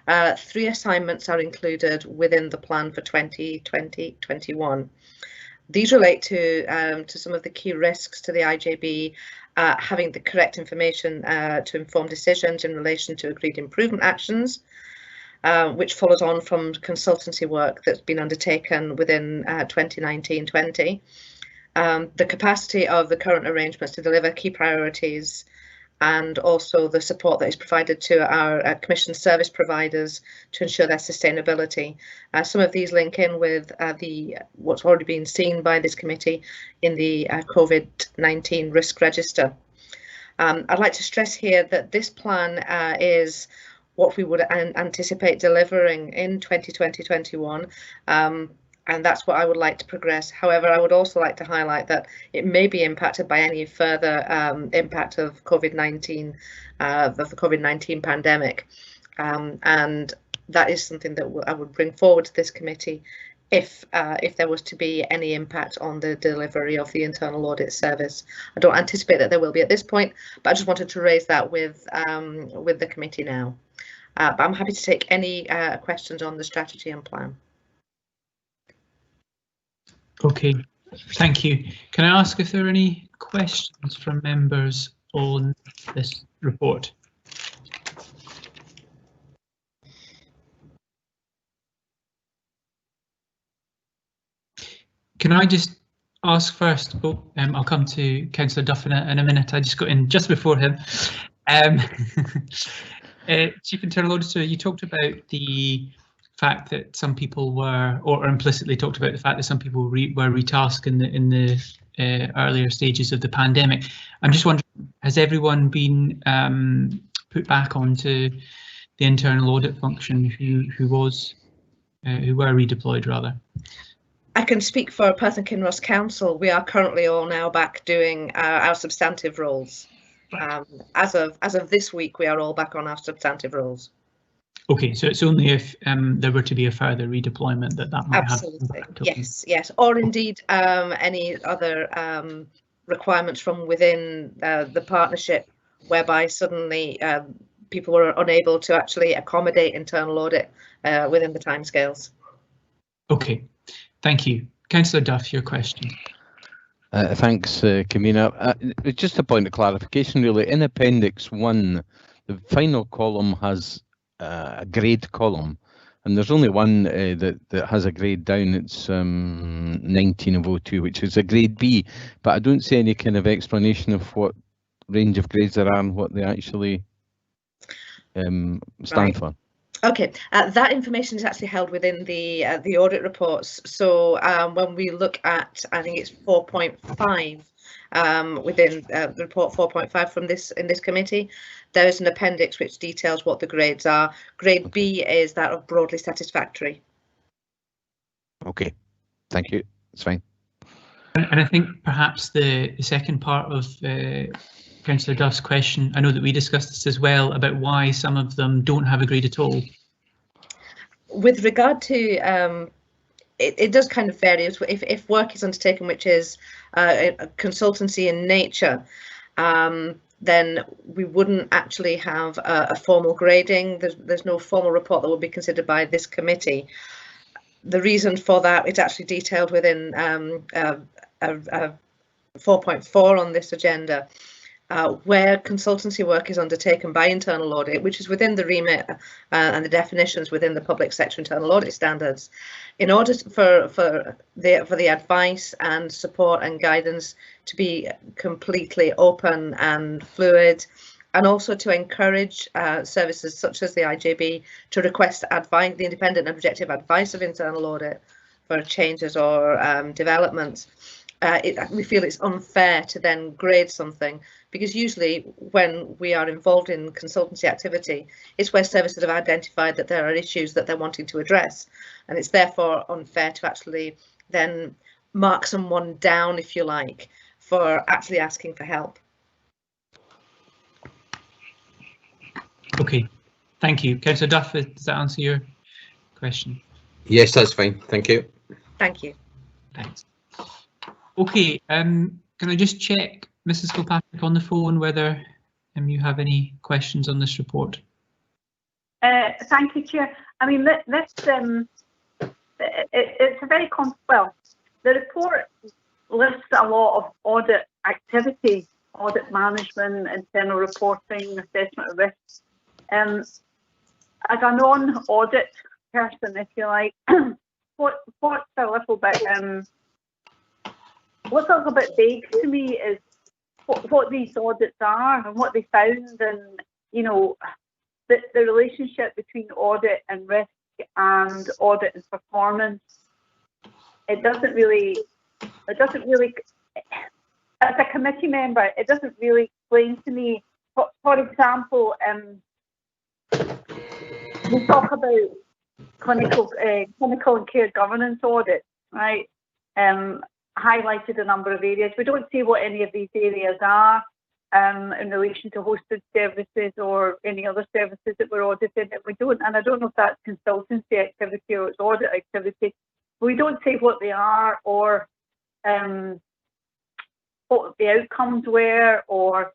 S9: 3 assignments are included within the plan for 2020-21. These relate to some of the key risks to the IJB having the correct information to inform decisions in relation to agreed improvement actions, which follows on from consultancy work that's been undertaken within 2019-20. The capacity of the current arrangements to deliver key priorities, and also the support that is provided to our commission service providers to ensure their sustainability. Some of these link in with what's already been seen by this committee in the COVID-19 risk register. I'd like to stress here that this plan is what we would anticipate delivering in 2020-21, and that's what I would like to progress. However, I would also like to highlight that it may be impacted by any further impact of COVID-19, of the COVID-19 pandemic, and that is something that I would bring forward to this committee if there was to be any impact on the delivery of the internal audit service. I don't anticipate that there will be at this point, but I just wanted to raise that with the committee now. But I'm happy to take any questions on the strategy and plan.
S1: Okay, thank you. Can I ask if there are any questions from members on this report? Can I just ask first? Oh, I'll come to Councillor Duff in a minute. I just got in just before him. Chief Internal Auditor, you talked about the fact that some people were, or implicitly talked about the fact that some people were retasked in the earlier stages of the pandemic. I'm just wondering, has everyone been put back onto the internal audit function who were redeployed rather?
S9: I can speak for Perth and Kinross Council. We are currently all now back doing our substantive roles. As of this week, we are all back on our substantive roles.
S1: Okay, so it's only if there were to be a further redeployment that might
S9: Absolutely.
S1: happen.
S9: Yes, or indeed any other requirements from within the partnership, whereby suddenly people were unable to actually accommodate internal audit within the timescales.
S1: Okay, thank you. Councillor Duff, your question.
S3: Thanks, Convener. Just a point of clarification, really. In Appendix 1, the final column has a grade column, and there's only one that has a grade down. It's 19 of 02, which is a grade B, but I don't see any kind of explanation of what range of grades there are and what they actually stand for.
S9: Okay, that information is actually held within the audit reports. So when we look at, I think it's 4.5 within the report 4.5 from this committee, there is an appendix which details what the grades are. Grade B is that of broadly satisfactory.
S3: Okay, thank you. That's fine.
S1: And I think perhaps the second part of Councillor Duff's question, I know that we discussed this as well, about why some of them don't have a grade at all.
S9: With regard to, it does kind of vary. If work is undertaken which is a consultancy in nature, then we wouldn't actually have a formal grading. There's no formal report that will be considered by this committee. The reason for that is actually detailed within 4.4 on this agenda. Where consultancy work is undertaken by internal audit, which is within the remit and the definitions within the public sector internal audit standards, in order for the advice and support and guidance to be completely open and fluid, and also to encourage services such as the IJB to request advice, the independent and objective advice of internal audit for changes or developments. We feel it's unfair to then grade something, because usually when we are involved in consultancy activity, it's where services have identified that there are issues that they're wanting to address, and it's therefore unfair to actually then mark someone down, if you like, for actually asking for help.
S1: Okay, thank you. Councillor Duff, does that answer your question?
S10: Yes, that's fine. Thank you.
S9: Thank you.
S1: Thanks. Okay, can I just check, Mrs. Kilpatrick, on the phone whether you have any questions on this report?
S8: Thank you, Chair. I mean, this it's a very well. The report lists a lot of audit activity, audit management, internal reporting, assessment of risks. As a non-audit person, if you like, what's a little bit what's a little bit vague to me is what these audits are and what they found, and you know, the relationship between audit and risk and audit and performance. It doesn't really, as a committee member, it doesn't really explain to me. For example, we talk about clinical and care governance audit, right? Highlighted a number of areas. We don't see what any of these areas are in relation to hosted services or any other services that we're audited. We don't, and I don't know if that's consultancy activity or it's audit activity. We don't say what they are or what the outcomes were, or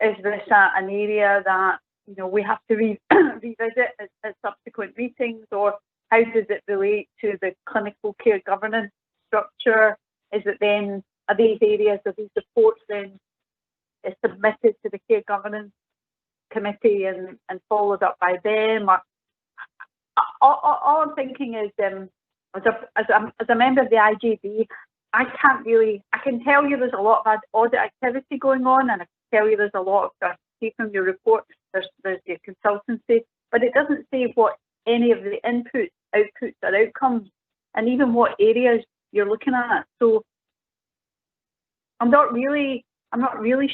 S8: is this an area that we have to revisit at subsequent meetings, or how does it relate to the clinical care governance structure? Is it then, are these areas of these reports then is submitted to the Care Governance Committee and followed up by them. All I'm thinking is, as a member of the IJB, I can tell you there's a lot of audit activity going on, and I can tell you there's a lot of, I see from your report, there's your consultancy, but it doesn't say what any of the inputs, outputs or outcomes, and even what areas you're looking at. So I'm not really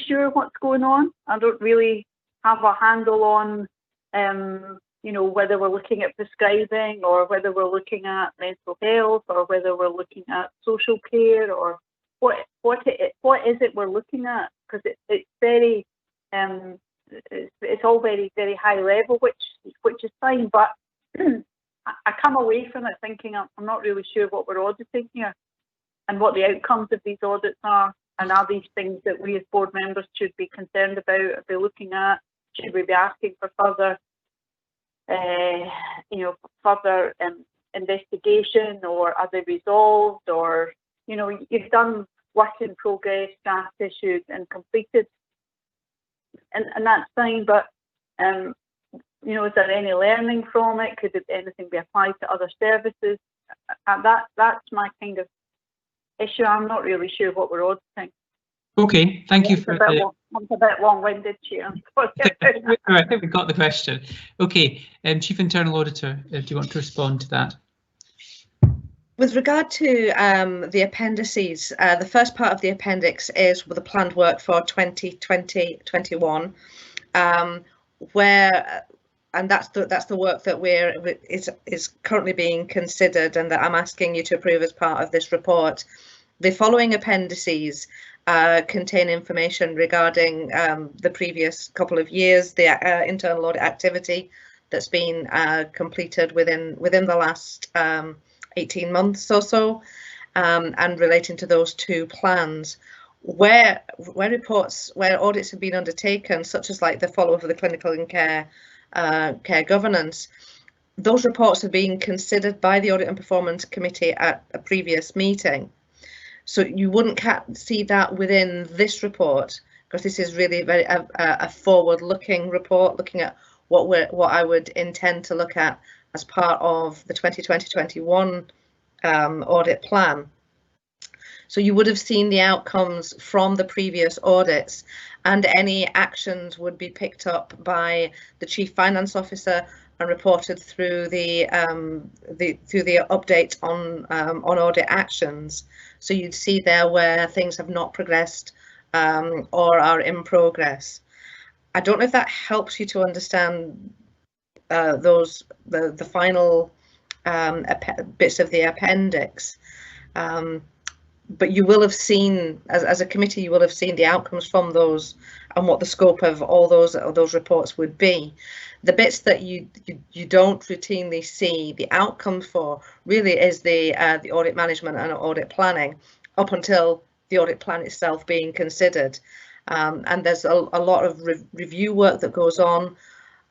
S8: sure what's going on. I don't really have a handle on, you know, whether we're looking at prescribing or whether we're looking at mental health or whether we're looking at social care, or what is it we're looking at? Because it's very, it's all very, very high level, which is fine. But I come away from it thinking I'm not really sure what we're auditing here and what the outcomes of these audits are. And are these things that we as board members should be concerned about, are be looking at? Should we be asking for further, you know, further investigation, or are they resolved? Or, you know, you've done work in progress, draft issued and completed, and that's fine. But you know, is there any learning from it? Could anything be applied to other services? That's my kind of issue. I'm not really sure what we're auditing.
S1: Okay, thank you for
S8: that. I'm a bit long-winded, Chair.
S1: I think we got the question. Okay, Chief Internal Auditor, do you want to respond to that?
S9: With regard to the appendices, the first part of the appendix is with the planned work for 2020-21, where, and that's the work that is currently being considered and that I'm asking you to approve as part of this report. The following appendices contain information regarding the previous couple of years, the internal audit activity that's been completed within the last 18 months or so, and relating to those two plans. Where audits have been undertaken, such as like the follow-up of the clinical and care governance, those reports are being considered by the Audit and Performance Committee at a previous meeting. So you wouldn't see that within this report, because this is really very a forward-looking report, looking at what I would intend to look at as part of the 2020-21 audit plan. So you would have seen the outcomes from the previous audits, and any actions would be picked up by the Chief Finance Officer and reported through the update on audit actions. So you'd see there where things have not progressed or are in progress. I don't know if that helps you to understand the final bits of the appendix, but you will have seen, as a committee, you will have seen the outcomes from those and what the scope of all those reports would be. The bits that you don't routinely see the outcomes for really is the audit management and audit planning, up until the audit plan itself being considered. And there's a lot of review work that goes on,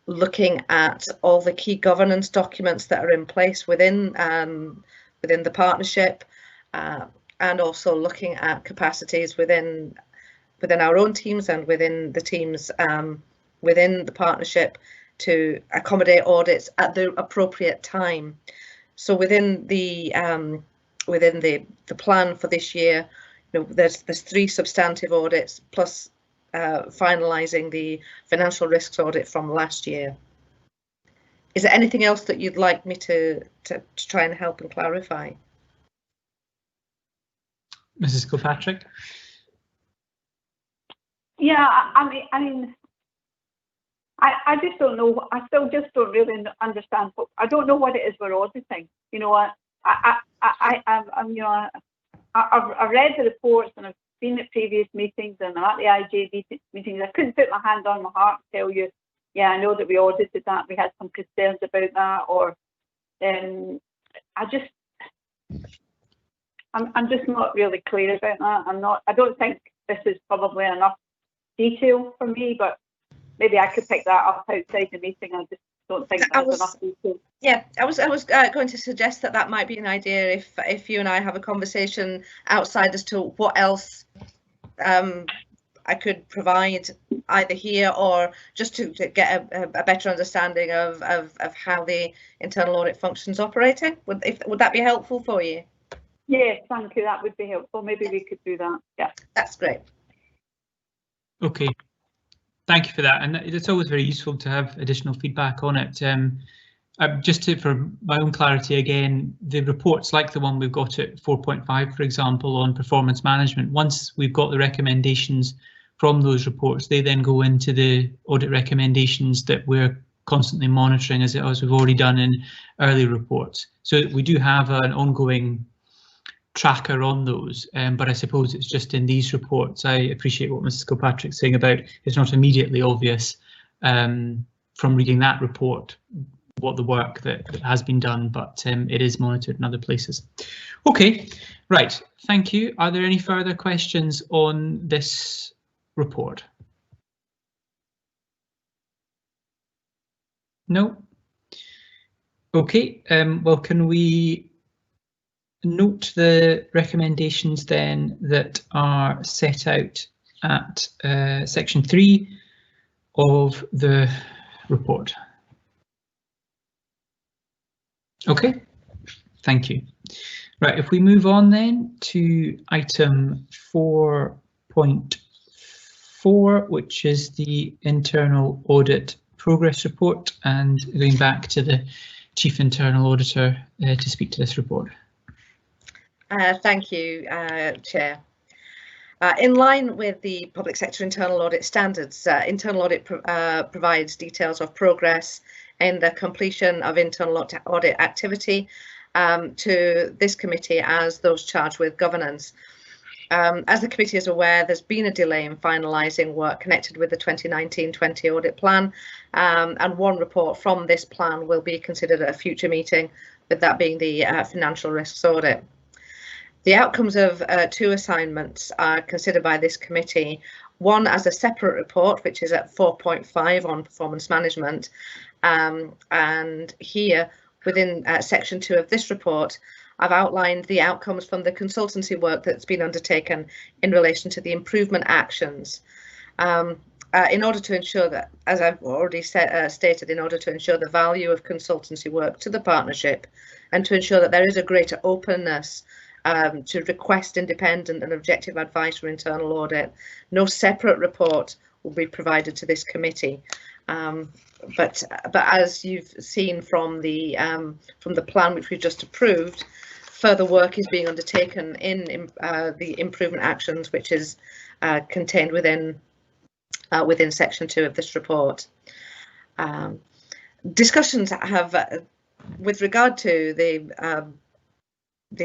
S9: looking at all the key governance documents that are in place within the partnership, and also looking at capacities within our own teams and within the teams within the partnership to accommodate audits at the appropriate time. So within the plan for this year, you know, there's 3 substantive audits plus finalising the financial risks audit from last year. Is there anything else that you'd like me to try and help and clarify?
S1: Mrs. Kilpatrick?
S8: Yeah, I mean, I just don't know. I still just don't really understand. I don't know what it is we're auditing. You know, I've read the reports and I've been at previous meetings and I'm at the IJB meetings. I couldn't put my hand on my heart and tell you, yeah, I know that we audited that. We had some concerns about that, or I'm just not really clear about that. I don't think this is probably enough detail for me, but maybe I could pick that up outside the meeting. I just don't think there's enough detail.
S9: Yeah, I was going to suggest that might be an idea if you and I have a conversation outside as to what else I could provide either here or just to get a better understanding of how the internal audit function's operating? Would that be helpful for you?
S8: Yes, thank you. That would be helpful. Maybe we could do that. Yeah,
S9: that's great.
S1: Okay, thank you for that. And it's always very useful to have additional feedback on it. Just for my own clarity again, the reports like the one we've got at 4.5, for example, on performance management, once we've got the recommendations from those reports, they then go into the audit recommendations that we're constantly monitoring, as we've already done in early reports. So we do have an ongoing tracker on those, but I suppose it's just in these reports. I appreciate what Mrs. Kilpatrick's saying about it's not immediately obvious from reading that report what the work that has been done, but it is monitored in other places. Okay, right, thank you. Are there any further questions on this report? No? Okay, well, can we note the recommendations then that are set out at section 3 of the report? Okay, thank you. Right, if we move on then to item 4.4, which is the internal audit progress report, and going back to the Chief Internal Auditor to speak to this report.
S9: Thank you, Chair. In line with the Public Sector Internal Audit Standards, Internal Audit provides details of progress in the completion of internal audit activity to this committee as those charged with governance. As the committee is aware, there's been a delay in finalising work connected with the 2019-20 audit plan, and one report from this plan will be considered at a future meeting, with that being the financial risks audit. The outcomes of 2 assignments are considered by this committee, one as a separate report, which is at 4.5 on performance management, and here within section 2 of this report, I've outlined the outcomes from the consultancy work that's been undertaken in relation to the improvement actions. In order to ensure that, as I've already stated, in order to ensure the value of consultancy work to the partnership and to ensure that there is a greater openness to request independent and objective advice from internal audit, no separate report will be provided to this committee. But as you've seen from the plan which we've just approved, further work is being undertaken in the improvement actions, which is contained within section 2 of this report. Discussions have, with regard to the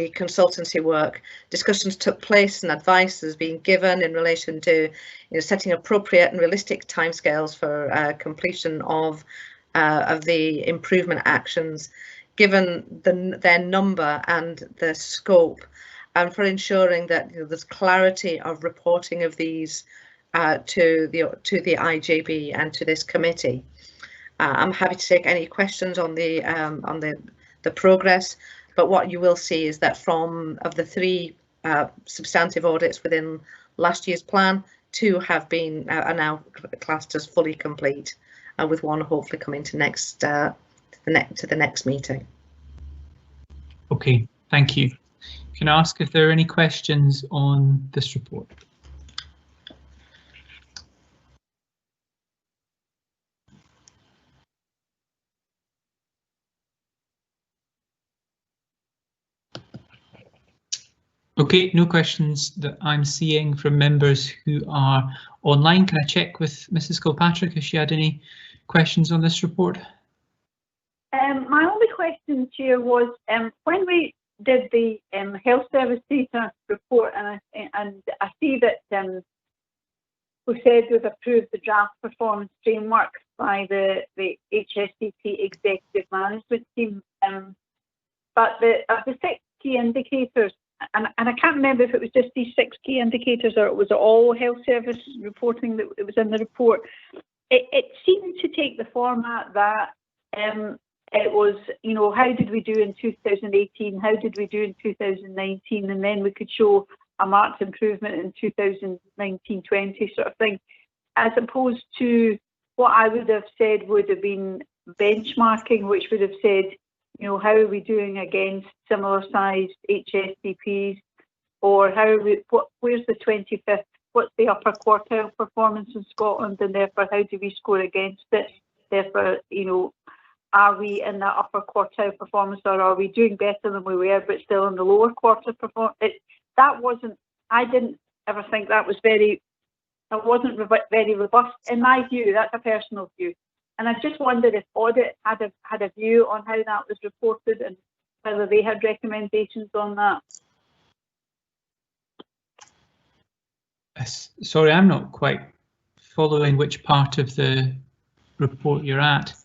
S9: consultancy work, discussions took place and advice has been given in relation to setting appropriate and realistic timescales for completion of the improvement actions, given their number and the scope, and for ensuring that there's clarity of reporting of these to the IJB and to this committee. I'm happy to take any questions on the progress. But what you will see is that of the 3 substantive audits within last year's plan, 2 have been are now classed as fully complete, with one hopefully coming to the next meeting.
S1: Okay, thank you. Can I ask if there are any questions on this report? Okay, no questions that I'm seeing from members who are online. Can I check with Mrs. Kilpatrick if she had any questions on this report?
S8: My only question, Chair, was when we did the health service data report, and I see that we said we've approved the draft performance framework by the HSCT executive management team, but of the 6 key indicators, and I can't remember if it was just these 6 key indicators or it was all health service reporting that it was in the report. It seemed to take the format that it was, how did we do in 2018? How did we do in 2019? And then we could show a marked improvement in 2019-20 sort of thing, as opposed to what I would have said would have been benchmarking, which would have said, you know, how are we doing against similar sized HSDPs, or how are we, where's the 25th, what's the upper quartile performance in Scotland, and therefore how do we score against it? Therefore, you know, are we in that upper quartile performance, or are we doing better than we were but still in the lower quarter performance? That wasn't, I didn't ever think that was very, that wasn't very robust in my view. That's a personal view. And I just wondered if Audit had a view on how that was reported and whether they had recommendations on that.
S1: Sorry, I'm not quite following which part of the report you're at.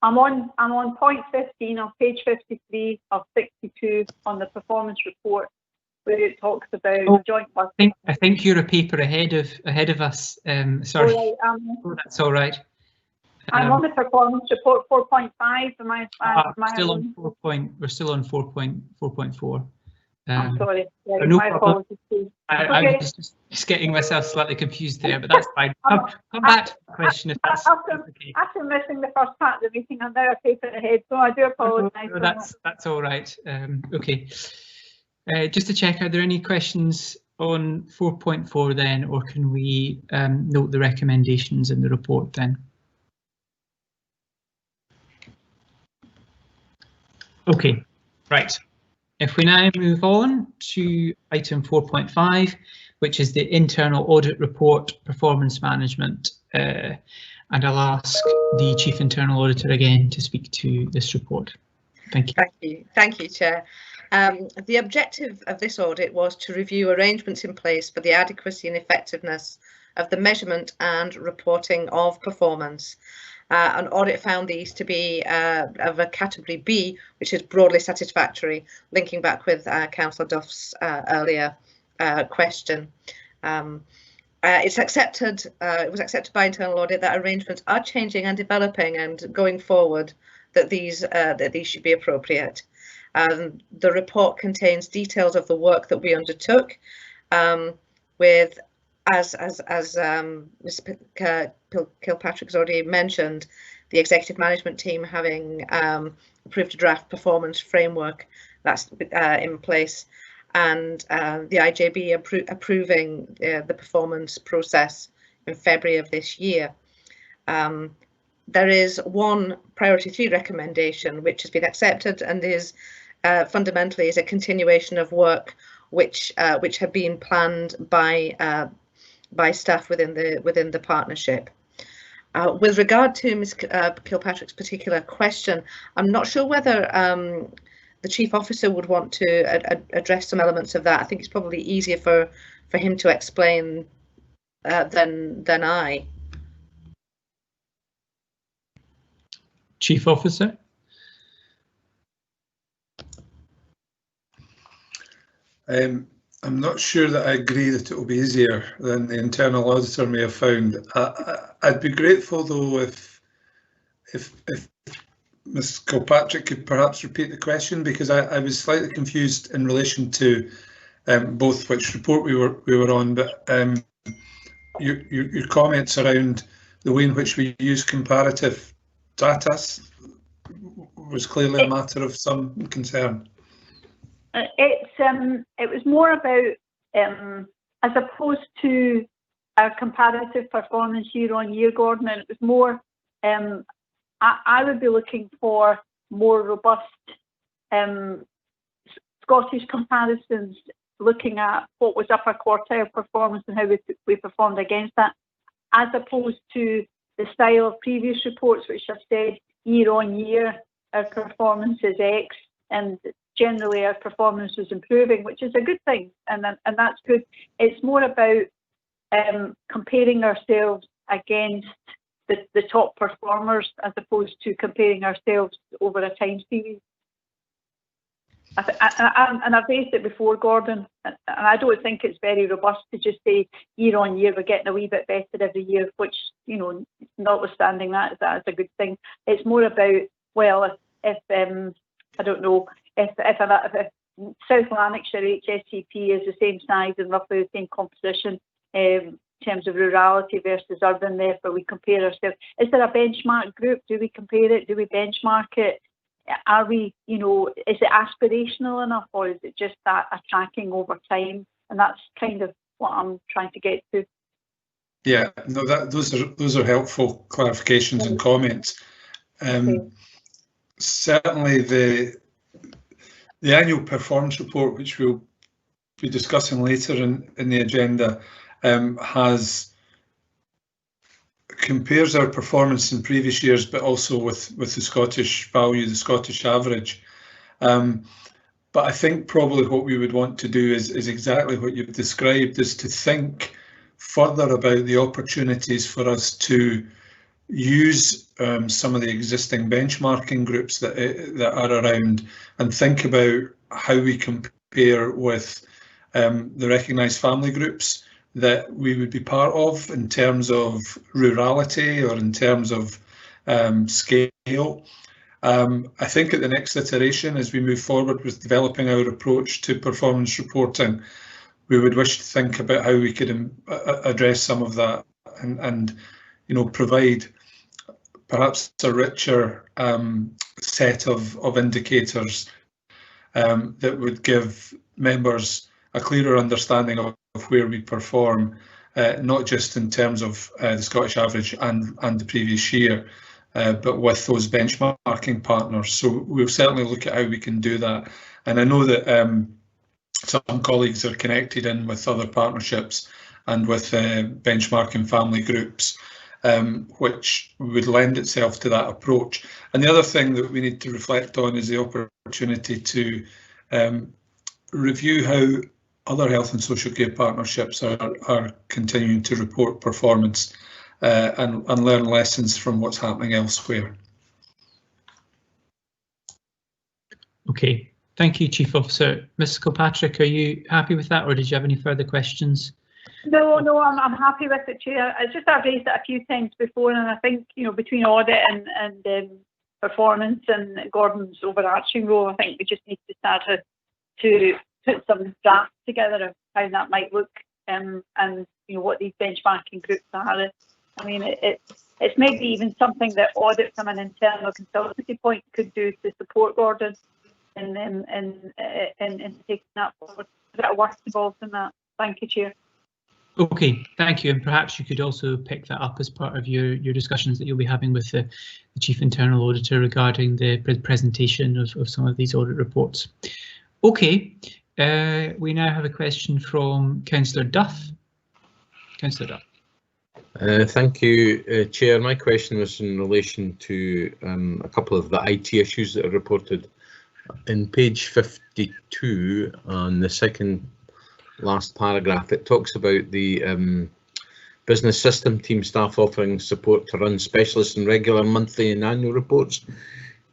S8: I'm on point 15 on page 53 of 62 on the performance report, where it talks about joint work.
S1: I think you're a paper ahead of us. Sorry.
S8: Oh, right,
S1: That's all right.
S8: I'm on the performance report 4.5.
S1: We're still on 4.4.
S8: I'm sorry. Yeah,
S1: no
S8: my
S1: problem.
S8: apologies.
S1: I was just getting myself slightly confused there, but that's fine. Come back to the question if that's okay.
S8: After missing the first part of the meeting, I'm now a paper ahead, so I do apologise.
S1: No, that's all right. Okay. Just to check, are there any questions on 4.4 then, or can we note the recommendations in the report then? Okay, right. If we now move on to item 4.5, which is the internal audit report performance management, and I'll ask the Chief Internal Auditor again to speak to this report. Thank you.
S9: Thank you, Chair. The objective of this audit was to review arrangements in place for the adequacy and effectiveness of the measurement and reporting of performance. An audit found these to be of a category B, which is broadly satisfactory, linking back with Councillor Duff's earlier question. It was accepted by internal audit that arrangements are changing and developing, and going forward that these should be appropriate. The report contains details of the work that we undertook, with as Mr. Kilpatrick has already mentioned, the executive management team having approved a draft performance framework that's in place, and the IJB approving the performance process in February of this year. There is one priority 3 recommendation which has been accepted and is fundamentally is a continuation of work which have been planned by staff within the partnership. With regard to Ms. Kilpatrick's particular question, I'm not sure whether the Chief Officer would want to address some elements of that. I think it's probably easier for him to explain than I.
S1: Chief Officer.
S7: I'm not sure that I agree that it will be easier than the internal auditor may have found. I'd be grateful though if Ms. Kilpatrick could perhaps repeat the question, because I was slightly confused in relation to both which report we were on, but your comments around the way in which we use comparative data was clearly a matter of some concern.
S8: It was more about, as opposed to our comparative performance year on year, Gordon, and it was more, I would be looking for more robust Scottish comparisons, looking at what was upper quartile performance and how we performed against that, as opposed to the style of previous reports which have said year on year our performance is X, and generally our performance is improving, which is a good thing, and that's good. It's more about comparing ourselves against the top performers as opposed to comparing ourselves over a time series. And I've raised it before, Gordon, and I don't think it's very robust to just say year on year we're getting a wee bit better every year, which, you know, notwithstanding that's a good thing. It's more about, well, if I don't know, if South Lanarkshire HSCP is the same size and roughly the same composition in terms of rurality versus urban. Therefore, we compare ourselves. Is there a benchmark group? Do we compare it? Do we benchmark it? Are we, you know, is it aspirational enough, or is it just that a tracking over time? And that's kind of what I'm trying to get to.
S7: Yeah, no, those are helpful clarifications and comments. Certainly, the annual performance report, which we'll be discussing later in the agenda, compares our performance in previous years, but also with the Scottish value, the Scottish average. But I think probably what we would want to do is exactly what you've described, is to think further about the opportunities for us to use some of the existing benchmarking groups that are around, and think about how we compare with the recognised family groups that we would be part of in terms of rurality or in terms of scale. I think at the next iteration, as we move forward with developing our approach to performance reporting, we would wish to think about how we could address some of that and you know, provide perhaps a richer set of indicators that would give members a clearer understanding of where we perform, not just in terms of the Scottish average and the previous year, but with those benchmarking partners. So we'll certainly look at how we can do that. And I know that some colleagues are connected in with other partnerships and with benchmarking family groups, which would lend itself to that approach. And the other thing that we need to reflect on is the opportunity to review how other health and social care partnerships are continuing to report performance and learn lessons from what's happening elsewhere.
S1: Okay, thank you, Chief Officer. Ms. Kilpatrick, are you happy with that, or did you have any further questions?
S8: No, I'm happy with it, Chair. I've raised it a few times before, and I think, you know, between audit and performance and Gordon's overarching role, I think we just need to start to put some drafts together of how that might look, and you know, what these benchmarking groups are. I mean, it's maybe even something that audit from an internal consultancy point could do to support Gordon in taking that forward. A bit of work involved in that. Thank you, Chair.
S1: Okay, thank you, and perhaps you could also pick that up as part of your discussions that you'll be having with the Chief Internal Auditor regarding the presentation of some of these audit reports. Okay, we now have a question from Councillor Duff. Councillor Duff.
S10: Thank you, Chair. My question was in relation to a couple of the IT issues that are reported. In page 52, on the second last paragraph, it talks about the business system team staff offering support to run specialist and regular monthly and annual reports.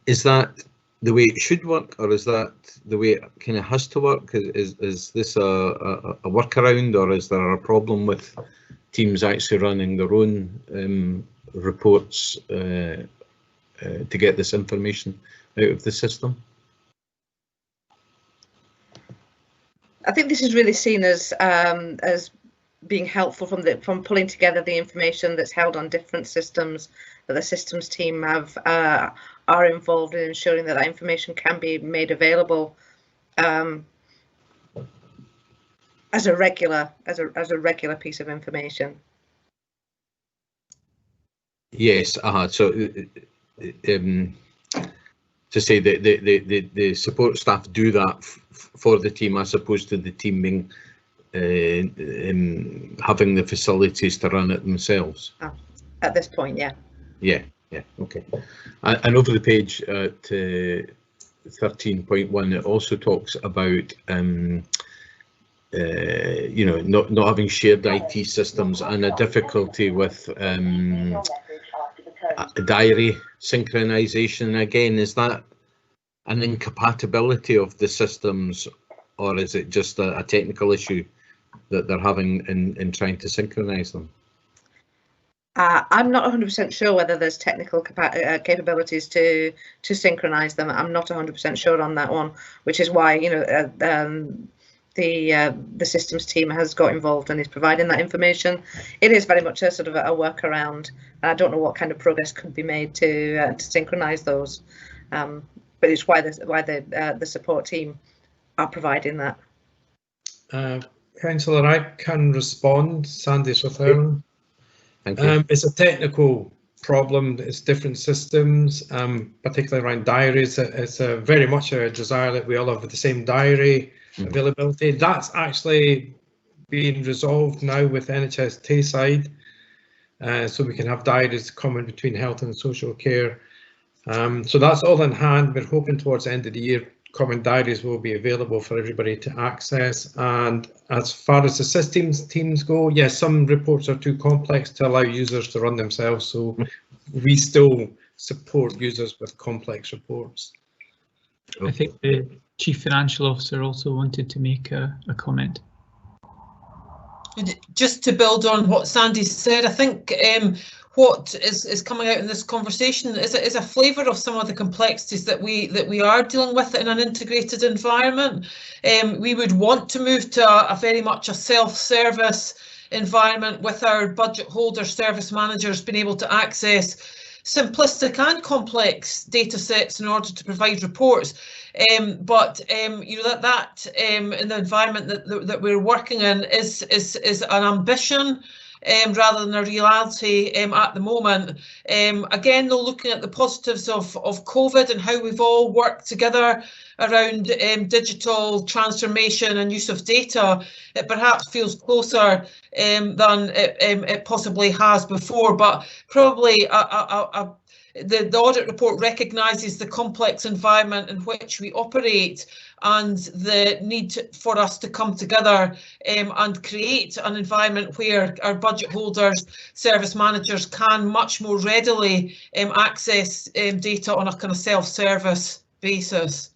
S10: Is that the way it should work, or is that the way it kind of has to work? Is this a workaround, or is there a problem with teams actually running their own reports to get this information out of the system?
S9: I think this is really seen as being helpful from pulling together the information that's held on different systems that the systems team are involved in, ensuring that information can be made available as a regular piece of information.
S10: Yes, so to say that the support staff do that for the team, as opposed to the team being having the facilities to run it themselves.
S9: At this point, yeah.
S10: Yeah, okay. And over the page at 13.1, it also talks about you know, not having shared IT systems and a difficulty with diary synchronization. Again, is that an incompatibility of the systems, or is it just a technical issue that they're having in trying to synchronize them?
S9: I'm not 100% sure whether there's technical capabilities to synchronise them. I'm not 100% sure on that one, which is why, you know, the systems team has got involved and is providing that information. It is very much a sort of a workaround. I don't know what kind of progress could be made to synchronise those, but it's why the support team are providing that.
S6: Councillor, I can respond. Sandy Swift-Erwin.
S10: Thank you.
S6: It's a technical problem. It's different systems, particularly around diaries. It's very much a desire that we all have the same diary availability. That's actually being resolved now with NHS Tayside, so we can have diaries common between health and social care. So that's all in hand. We're hoping towards the end of the year common diaries will be available for everybody to access. And as far as the systems teams go, yes, some reports are too complex to allow users to run themselves, so we still support users with complex reports.
S1: I think the Chief Financial Officer also wanted to make a comment.
S4: Just to build on what Sandy said, I think what is coming out in this conversation is a flavour of some of the complexities that we are dealing with in an integrated environment. We would want to move to a very much a self-service environment with our budget holders, service managers being able to access simplistic and complex data sets in order to provide reports. But you know that in the environment that we're working in is an ambition rather than a reality at the moment. Again, though, looking at the positives of COVID and how we've all worked together around digital transformation and use of data, it perhaps feels closer than it possibly has before, but probably the audit report recognises the complex environment in which we operate and the need for us to come together and create an environment where our budget holders, service managers can much more readily access data on a kind of self-service basis.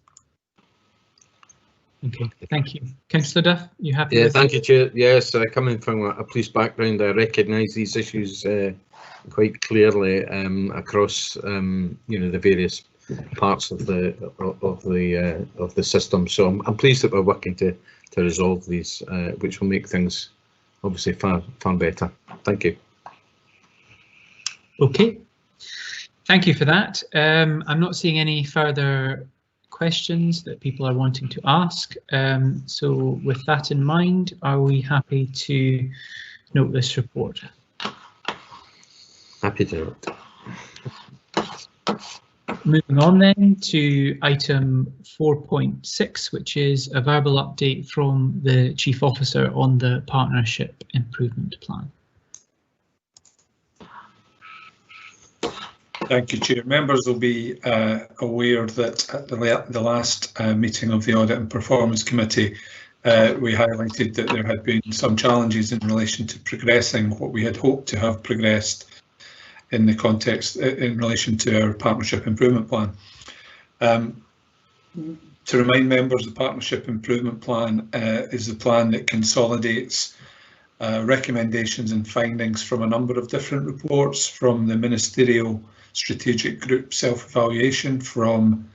S1: Okay, thank you. Councillor Duff, you happy?
S10: Yeah, thank you, Chair. Yes, coming from a police background, I recognise these issues quite clearly across you know, the various parts of the system. So I'm pleased that we're working to resolve these, which will make things obviously far better. Thank you.
S1: Okay, thank you for that. I'm not seeing any further questions that people are wanting to ask. So with that in mind, are we happy to note this report?
S10: Happy to note.
S1: Moving on then to item 4.6, which is a verbal update from the Chief Officer on the Partnership Improvement Plan.
S7: Thank you, Chair. Members will be aware that at the last meeting of the Audit and Performance Committee, we highlighted that there had been some challenges in relation to progressing what we had hoped to have progressed in the context in relation to our Partnership Improvement Plan. To remind members, the Partnership Improvement Plan is the plan that consolidates recommendations and findings from a number of different reports, from the Ministerial Strategic Group Self-Evaluation, from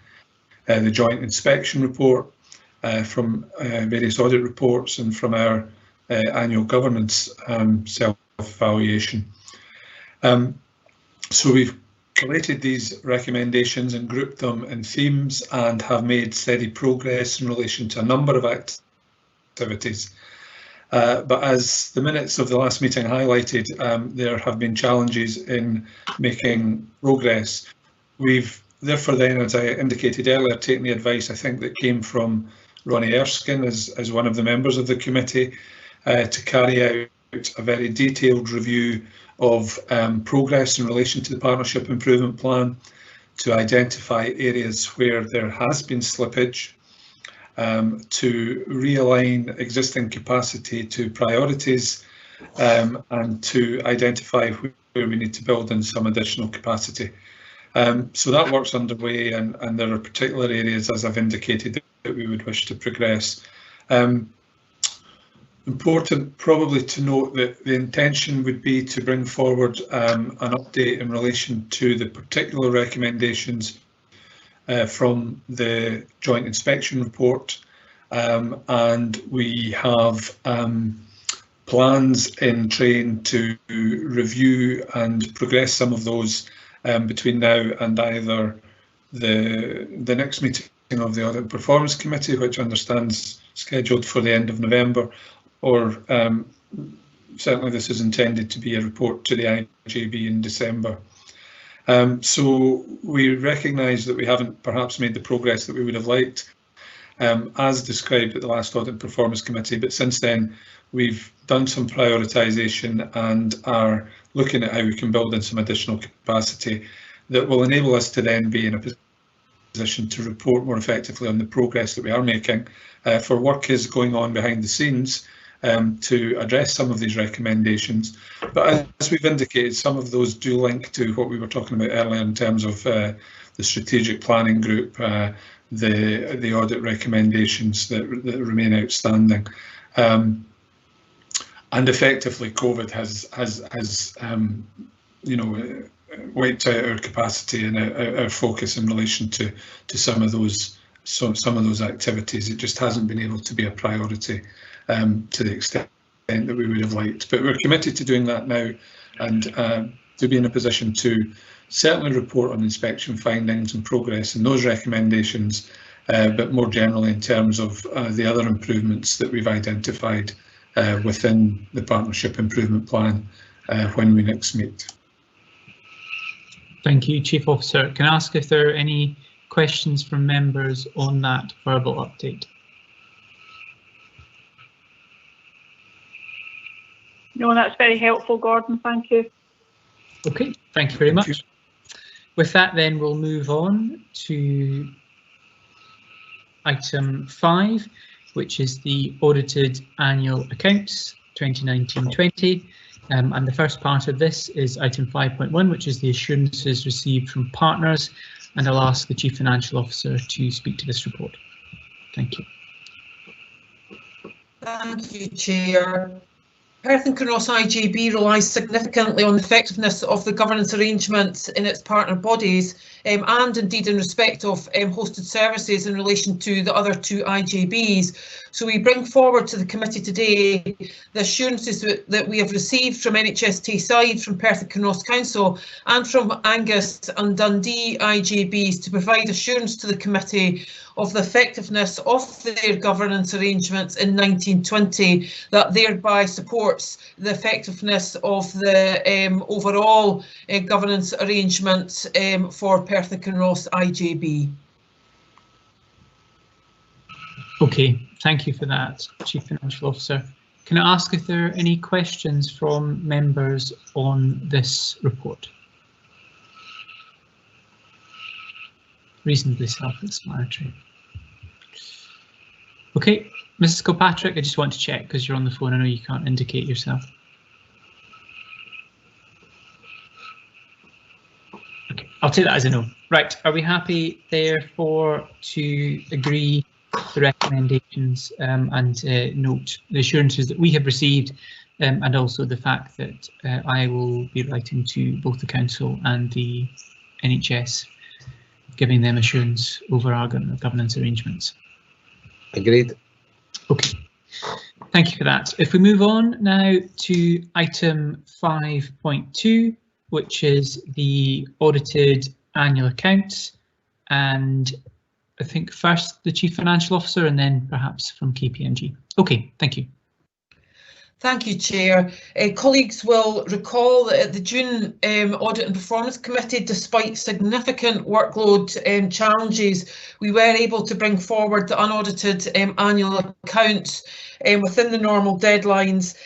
S7: the Joint Inspection Report, from various audit reports, and from our annual governance self-evaluation. So we've collated these recommendations and grouped them in themes and have made steady progress in relation to a number of activities. But as the minutes of the last meeting highlighted, there have been challenges in making progress. We've therefore then, as I indicated earlier, taken the advice I think that came from Ronnie Erskine as one of the members of the committee to carry out a very detailed review of progress in relation to the Partnership Improvement Plan, to identify areas where there has been slippage, to realign existing capacity to priorities, and to identify where we need to build in some additional capacity. So that work's underway, and there are particular areas, as I've indicated, that we would wish to progress. Important probably to note that the intention would be to bring forward an update in relation to the particular recommendations from the joint inspection report, and we have plans in train to review and progress some of those between now and either the next meeting of the Audit and Performance Committee, which I understand is scheduled for the end of November, or certainly this is intended to be a report to the IJB in December. So we recognise that we haven't perhaps made the progress that we would have liked, as described at the last Audit and Performance Committee, but since then we've done some prioritisation and are looking at how we can build in some additional capacity that will enable us to then be in a position to report more effectively on the progress that we are making. For work is going on behind the scenes to address some of these recommendations, but as we've indicated, some of those do link to what we were talking about earlier in terms of the strategic planning group, the audit recommendations that remain outstanding, and effectively COVID has you know, wiped out our capacity and our focus in relation to some of those activities. It just hasn't been able to be a priority to the extent that we would have liked, but we're committed to doing that now, and to be in a position to certainly report on inspection findings and progress in those recommendations, but more generally in terms of the other improvements that we've identified within the Partnership Improvement Plan when we next meet.
S1: Thank you, Chief Officer. Can I ask if there are any questions from members on that verbal update?
S8: No, that's very helpful, Gordon. Thank you.
S1: Okay, thank you very much. With that, then we'll move on to item 5, which is the audited annual accounts 2019-20. And the first part of this is item 5.1, which is the assurances received from partners. And I'll ask the Chief Financial Officer to speak to this report. Thank you.
S4: Thank you, Chair. Perth and Kinross IJB relies significantly on the effectiveness of the governance arrangements in its partner bodies, and indeed in respect of hosted services in relation to the other two IJBs. So we bring forward to the committee today the assurances that we have received from NHS Tayside, from Perth and Kinross Council and from Angus and Dundee IJBs to provide assurance to the committee of the effectiveness of their governance arrangements in 1920, that thereby supports the effectiveness of the overall governance arrangements for Perth and Kinross IJB.
S1: Okay, thank you for that, Chief Financial Officer. Can I ask if there are any questions from members on this report? Reasonably self-explanatory. Okay, Mrs. Kilpatrick, I just want to check because you're on the phone. I know you can't indicate yourself. Okay, I'll take that as a no. Right, are we happy therefore to agree the recommendations and note the assurances that we have received, and also the fact that I will be writing to both the Council and the NHS, giving them assurance over our governance arrangements?
S10: Agreed.
S1: Okay, thank you for that. If we move on now to item 5.2, which is the audited annual accounts, and I think first the Chief Financial Officer and then perhaps from KPMG. Okay, thank you.
S4: Thank you, Chair. Colleagues will recall that at the June Audit and Performance Committee, despite significant workload challenges, we were able to bring forward the unaudited annual accounts within the normal deadlines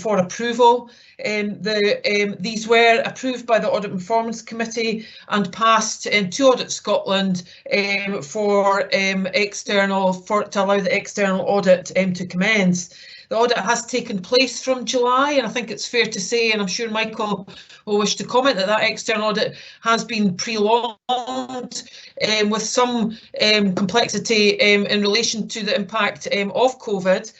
S4: for approval. These were approved by the Audit and Performance Committee and passed to Audit Scotland to allow the external audit to commence. The audit has taken place from July, and I think it's fair to say, and I'm sure Michael will wish to comment, that external audit has been prolonged with some complexity in relation to the impact of COVID.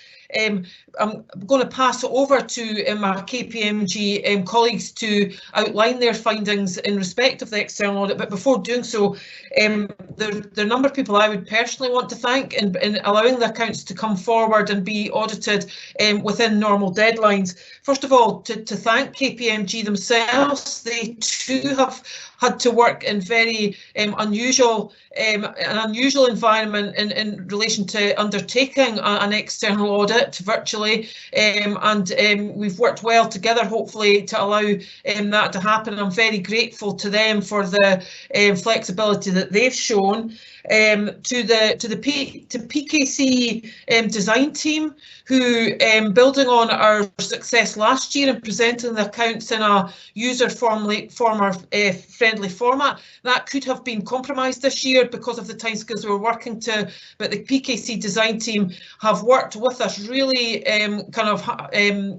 S4: going to pass it over to my KPMG colleagues to outline their findings in respect of the external audit. But before doing so, there are a number of people I would personally want to thank in allowing the accounts to come forward and be audited within normal deadlines. First of all, to thank KPMG themselves. They too have had to work in very an unusual environment in relation to undertaking an external audit virtually, and we've worked well together, hopefully, to allow that to happen. I'm very grateful to them for the flexibility that they've shown. To PKC design team, who building on our success last year and presenting the accounts in a user-friendly format, that could have been compromised this year because of the timescales we were working to, but the PKC design team have worked with us really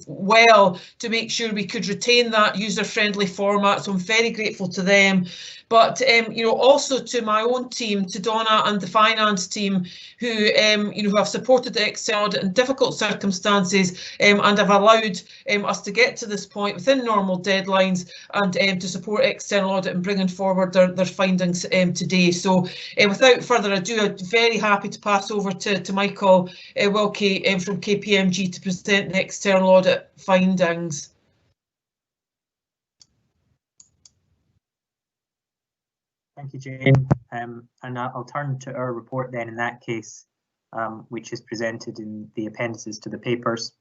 S4: well to make sure we could retain that user-friendly format, so I'm very grateful to them. But also to my own team, to Donna and the finance team, who have supported the external audit in difficult circumstances and have allowed us to get to this point within normal deadlines and to support external audit and bringing forward their findings today. So without further ado, I'm very happy to pass over to Michael Wilkie from KPMG to present the external audit findings.
S11: Thank you, Jane. And I'll turn to our report then in that case, which is presented in the appendices to the papers.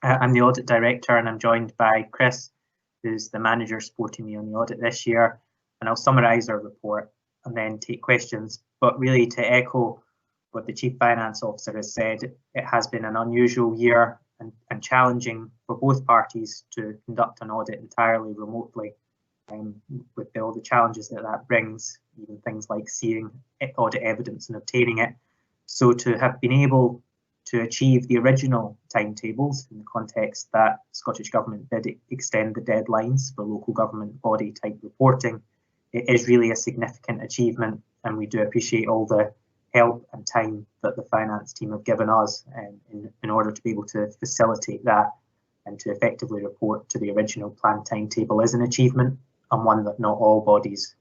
S11: I'm the Audit Director and I'm joined by Chris, who's the manager supporting me on the audit this year. And I'll summarise our report and then take questions. But really, to echo what the Chief Finance Officer has said, it has been an unusual year and challenging for both parties to conduct an audit entirely remotely. With all the challenges that brings, even things like seeing audit evidence and obtaining it. So to have been able to achieve the original timetables in the context that Scottish Government did extend the deadlines for local government body type reporting, it is really a significant achievement, and we do appreciate all the help and time that the finance team have given us in order to be able to facilitate that and to effectively report to the original planned timetable is an achievement, and one that not all bodies,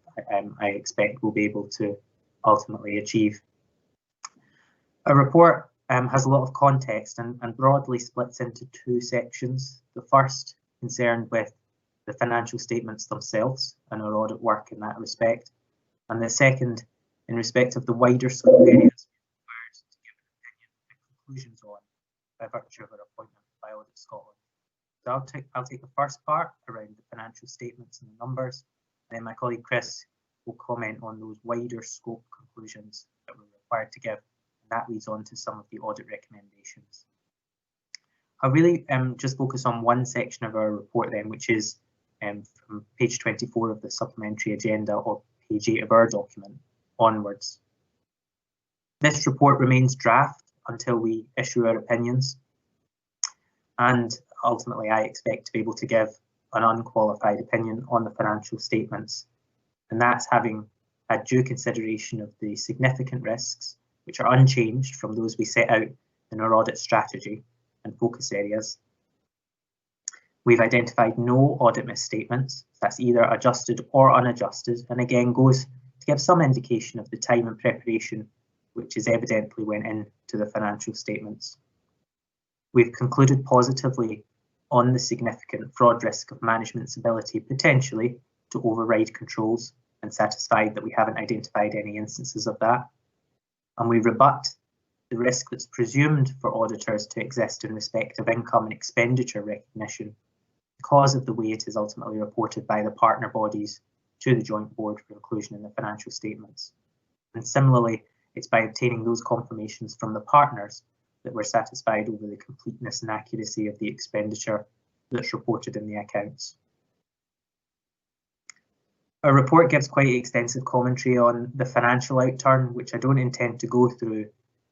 S11: I expect, will be able to ultimately achieve. Our report has a lot of context and broadly splits into two sections. The first concerned with the financial statements themselves and our audit work in that respect, and the second in respect of the wider scope areas required to give an opinion and conclusions on by virtue of our appointment by Audit Scotland. So I'll take the first part around the financial statements and the numbers, and then my colleague Chris will comment on those wider scope conclusions that we're required to give, and that leads on to some of the audit recommendations. I'll really just focus on one section of our report then, which is from page 24 of the supplementary agenda, or page 8 of our document onwards. This report remains draft until we issue our opinions, and ultimately I expect to be able to give an unqualified opinion on the financial statements, and that's having had due consideration of the significant risks which are unchanged from those we set out in our audit strategy and focus areas. We've identified no audit misstatements, that's either adjusted or unadjusted, and again goes to give some indication of the time and preparation which is evidently went into the financial statements. We've concluded positively on the significant fraud risk of management's ability potentially to override controls, and satisfied that we haven't identified any instances of that. And we rebut the risk that's presumed for auditors to exist in respect of income and expenditure recognition because of the way it is ultimately reported by the partner bodies to the joint board for inclusion in the financial statements. And similarly, it's by obtaining those confirmations from the partners that we're satisfied over the completeness and accuracy of the expenditure that's reported in the accounts. Our report gives quite extensive commentary on the financial outturn, which I don't intend to go through.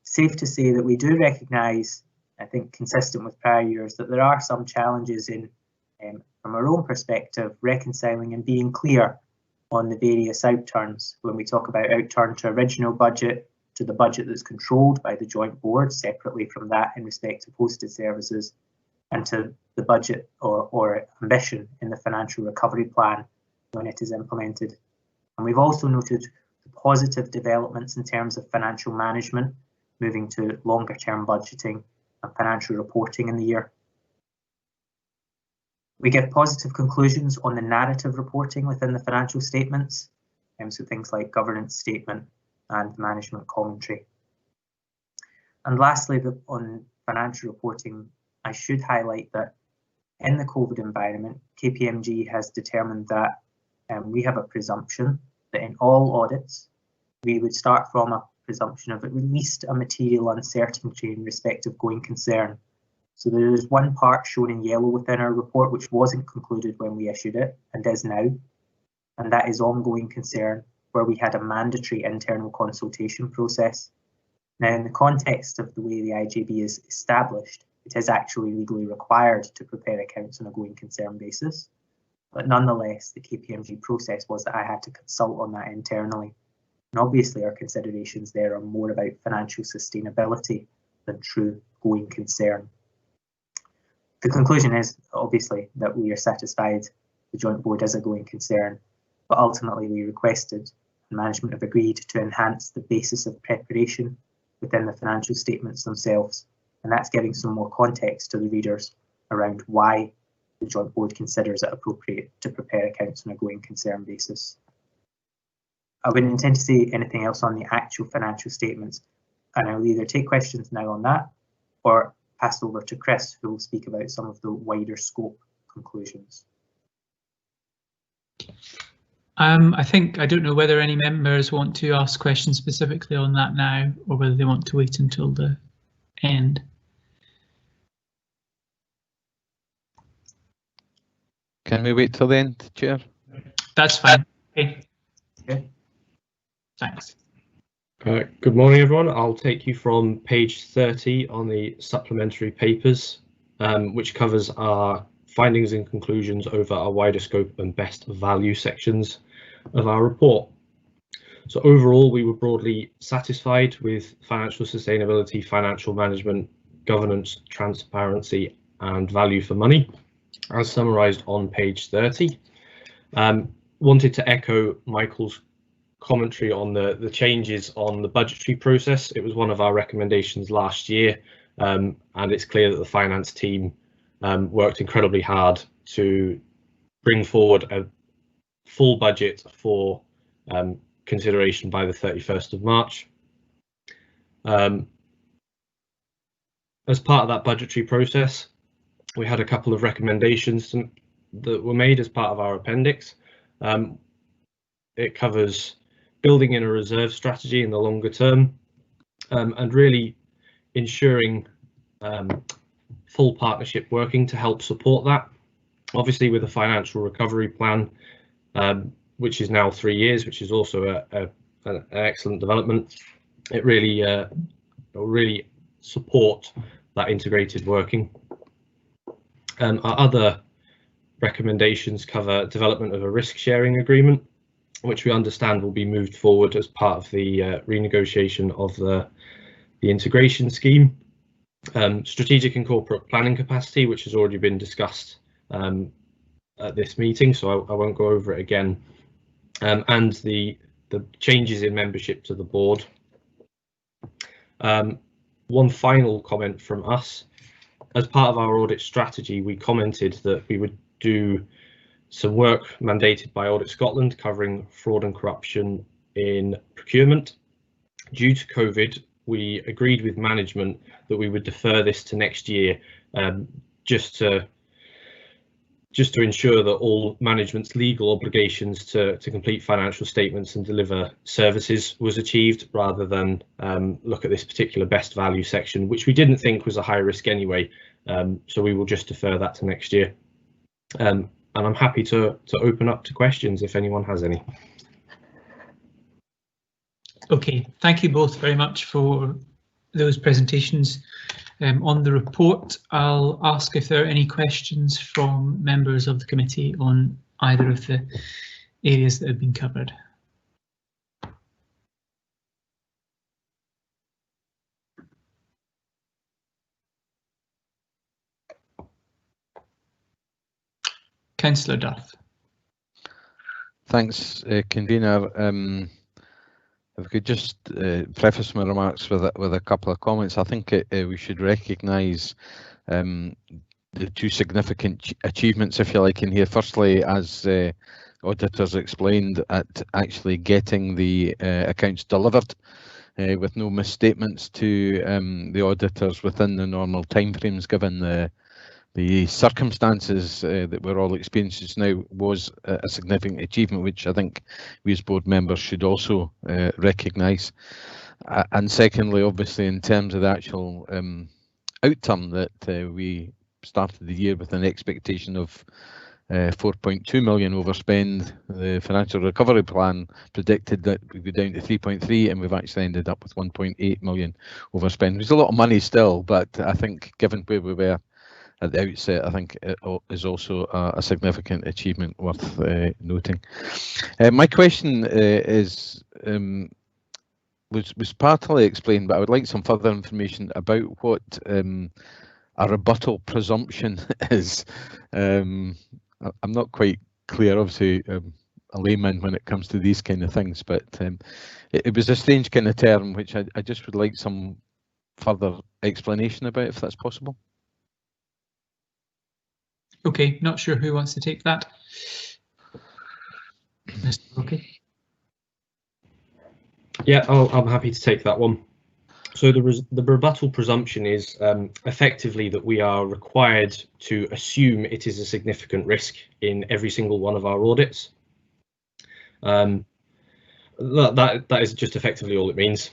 S11: Safe to say that we do recognise, I think consistent with prior years, that there are some challenges in, from our own perspective, reconciling and being clear on the various outturns when we talk about outturn to original budget, to the budget that's controlled by the joint board, separately from that in respect of hosted services, and to the budget or ambition in the financial recovery plan when it is implemented. And we've also noted the positive developments in terms of financial management, moving to longer term budgeting and financial reporting in the year. We give positive conclusions on the narrative reporting within the financial statements, so things like governance statement and management commentary. And lastly, on financial reporting, I should highlight that in the COVID environment, KPMG has determined that we have a presumption that in all audits, we would start from a presumption of at least a material uncertainty in respect of going concern. So there is one part shown in yellow within our report which wasn't concluded when we issued it and is now, and that is ongoing concern, where we had a mandatory internal consultation process. Now, in the context of the way the IJB is established, it is actually legally required to prepare accounts on a going concern basis, but nonetheless, the KPMG process was that I had to consult on that internally. And obviously our considerations there are more about financial sustainability than true going concern. The conclusion is obviously that we are satisfied the joint board is a going concern, but ultimately we requested and management have agreed to enhance the basis of preparation within the financial statements themselves, and that's giving some more context to the readers around why the joint board considers it appropriate to prepare accounts on a going concern basis. I wouldn't intend to say anything else on the actual financial statements, and I'll either take questions now on that or pass over to Chris, who will speak about some of the wider scope conclusions.
S1: I don't know whether any members want to ask questions specifically on that now, or whether they want to wait until the end.
S3: Can we wait till the end, Chair?
S1: That's fine. Okay.
S11: Okay.
S1: Thanks.
S12: Good morning, everyone. I'll take you from page 30 on the supplementary papers, which covers our findings and conclusions over our wider scope and best value sections of our report. So overall, we were broadly satisfied with financial sustainability, financial management, governance, transparency, and value for money, as summarised on page 30. Wanted to echo Michael's commentary on the changes on the budgetary process. It was one of our recommendations last year, and it's clear that the finance team worked incredibly hard to bring forward a full budget for consideration by the 31st of March. As part of that budgetary process, we had a couple of recommendations that were made as part of our appendix. It covers building in a reserve strategy in the longer term, and really ensuring full partnership working to help support that. Obviously, with a financial recovery plan, which is now 3 years, which is also an excellent development. It really really support that integrated working. Our other recommendations cover development of a risk sharing agreement, which we understand will be moved forward as part of the renegotiation of the integration scheme. Strategic and corporate planning capacity, which has already been discussed at this meeting, so I won't go over it again. And the changes in membership to the board. One final comment from us. As part of our audit strategy, we commented that we would do some work mandated by Audit Scotland covering fraud and corruption in procurement. Due to COVID, we agreed with management that we would defer this to next year, just to ensure that all management's legal obligations to complete financial statements and deliver services was achieved, rather than look at this particular best value section, which we didn't think was a high risk anyway. So we will just defer that to next year. And I'm happy to open up to questions if anyone has any.
S1: Okay, thank you both very much for those presentations on the report. I'll ask if there are any questions from members of the committee on either of the areas that have been covered. Councillor Duff.
S3: Thanks, Convener. If I could just preface my remarks with a couple of comments. I think we should recognise the two significant achievements, if you like, in here. Firstly, as auditors explained, at actually getting the accounts delivered with no misstatements to the auditors within the normal timeframes, given the circumstances that we're all experiencing now, was a significant achievement, which I think we as board members should also recognise. And secondly, obviously, in terms of the actual outcome, that we started the year with an expectation of 4.2 million overspend. The financial recovery plan predicted that we'd go down to 3.3, and we've actually ended up with 1.8 million overspend. There's a lot of money still, but I think given where we were at the outset, I think it is also a significant achievement worth noting. My question was partly explained, but I would like some further information about what a rebuttal presumption is. I'm not quite clear, obviously, a layman when it comes to these kind of things, but it was a strange kind of term, which I just would like some further explanation about, if that's possible.
S1: Okay, not sure who wants to take that. Okay.
S12: Yeah, I'm happy to take that one. So the rebuttal presumption is effectively that we are required to assume it is a significant risk in every single one of our audits. That is just effectively all it means.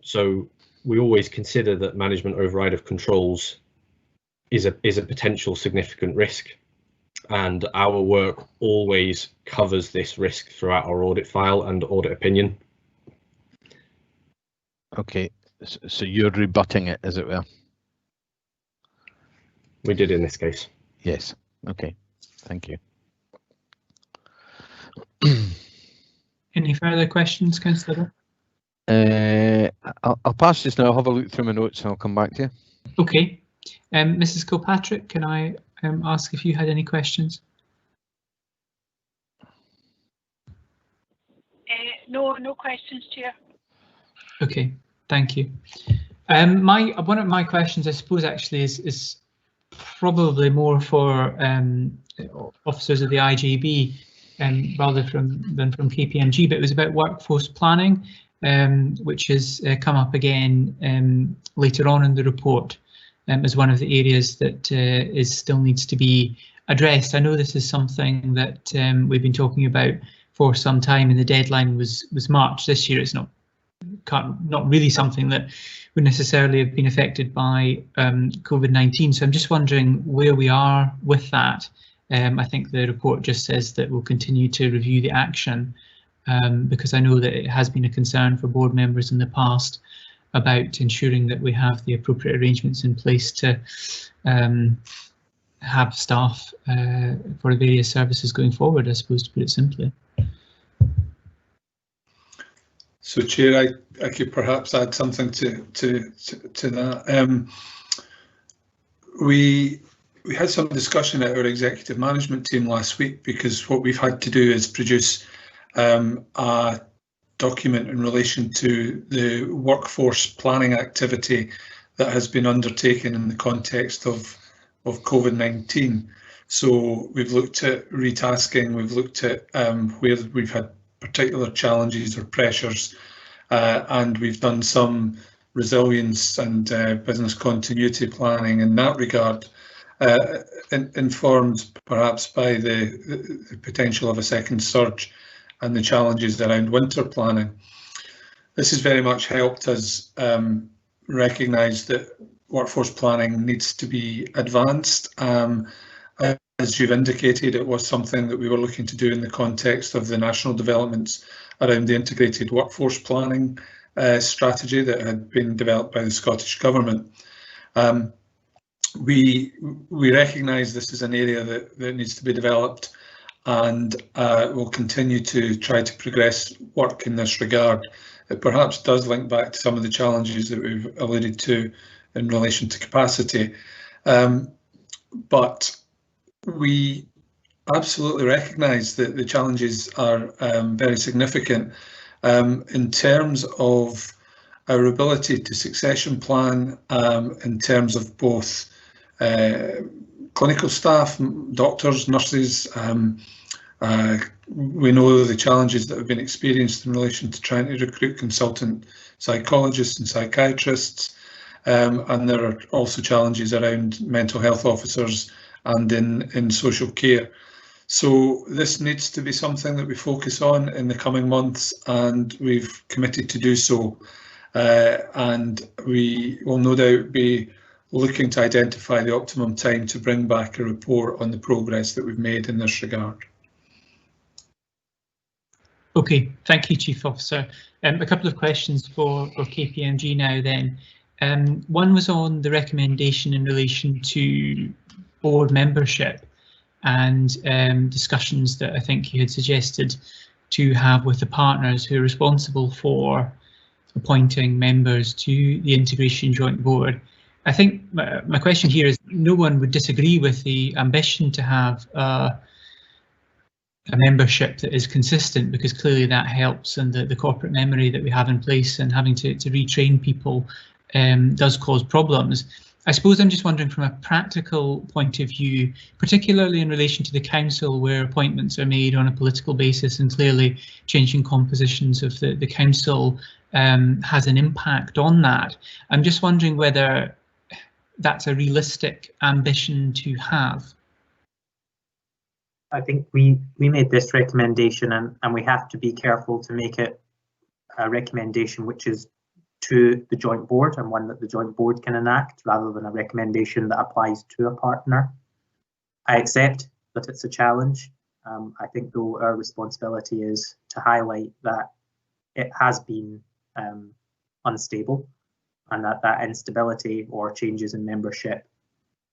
S12: So we always consider that management override of controls is a potential significant risk, and our work always covers this risk throughout our audit file and audit opinion.
S3: Okay. So you're rebutting it, as it were?
S12: We did in this case.
S3: Yes. Okay. Thank you.
S1: Any further questions, Councillor?
S3: I'll pass this now. I'll have a look through my notes and I'll come back to you.
S1: Okay. Mrs. Kilpatrick, can I ask if you had any questions?
S8: No questions, Chair.
S1: Okay. Thank you. One of my questions, I suppose, actually is probably more for officers of the IJB rather than from KPMG, but it was about workforce planning, which has come up again later on in the report as one of the areas that still needs to be addressed. I know this is something that we've been talking about for some time, and the deadline was March this year. It's not really something that would necessarily have been affected by COVID-19. So I'm just wondering where we are with that. I think the report just says that we'll continue to review the action because I know that it has been a concern for board members in the past about ensuring that we have the appropriate arrangements in place to have staff for various services going forward, I suppose, to put it simply.
S7: So, Chair, I could perhaps add something to that. We had some discussion at our executive management team last week, because what we've had to do is produce a document in relation to the workforce planning activity that has been undertaken in the context of COVID-19. So we've looked at retasking, we've looked at where we've had particular challenges or pressures, and we've done some resilience and business continuity planning in that regard, informed perhaps by the potential of a second surge and the challenges around winter planning. This has very much helped us recognise that workforce planning needs to be advanced. As you've indicated, it was something that we were looking to do in the context of the national developments around the integrated workforce planning strategy that had been developed by the Scottish Government. We recognise this is an area that needs to be developed, and we'll continue to try to progress work in this regard. It perhaps does link back to some of the challenges that we've alluded to in relation to capacity, but we absolutely recognise that the challenges are very significant in terms of our ability to succession plan, in terms of both clinical staff, doctors, nurses. We know the challenges that have been experienced in relation to trying to recruit consultant psychologists and psychiatrists, and there are also challenges around mental health officers and in social care. So this needs to be something that we focus on in the coming months, and we've committed to do so. And we will no doubt be looking to identify the optimum time to bring back a report on the progress that we've made in this regard.
S1: Okay, thank you, Chief Officer. A couple of questions for KPMG now then. One was on the recommendation in relation to board membership and discussions that I think you had suggested to have with the partners who are responsible for appointing members to the Integration Joint Board. I think my question here is, no one would disagree with the ambition to have a membership that is consistent, because clearly that helps, and the corporate memory that we have in place and having to retrain people does cause problems. I suppose I'm just wondering, from a practical point of view, particularly in relation to the council, where appointments are made on a political basis and clearly changing compositions of the council has an impact on that. I'm just wondering whether that's a realistic ambition to have.
S11: I think we made this recommendation, and we have to be careful to make it a recommendation which is to the joint board and one that the joint board can enact, rather than a recommendation that applies to a partner. I accept that it's a challenge. I think, though, our responsibility is to highlight that it has been unstable, and that instability or changes in membership,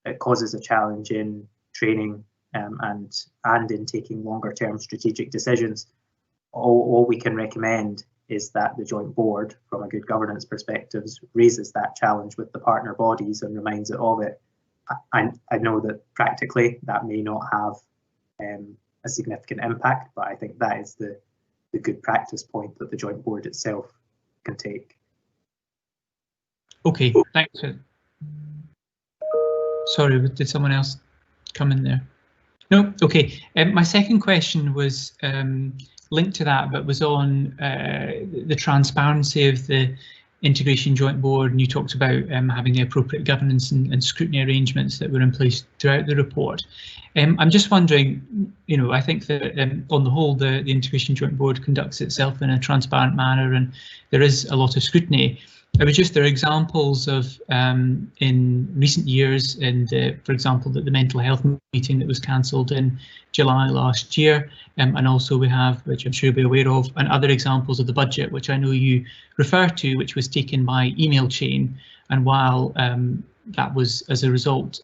S11: it causes a challenge in training and in taking longer term strategic decisions. All we can recommend is that the joint board, from a good governance perspective, raises that challenge with the partner bodies and reminds it of it. I know that practically that may not have a significant impact, but I think that is the good practice point that the joint board itself can take.
S1: Okay, thanks. Sorry, did someone else come in there? No, okay. My second question was linked to that, but was on the transparency of the Integration Joint Board, and you talked about having the appropriate governance and scrutiny arrangements that were in place throughout the report. I'm just wondering, you know, I think that on the whole, the Integration Joint Board conducts itself in a transparent manner, and there is a lot of scrutiny. There are examples of in recent years, and for example, the mental health meeting that was cancelled in July last year, and also we have, which I'm sure you'll be aware of, and other examples of the budget, which I know you refer to, which was taken by email chain. And while that was as a result,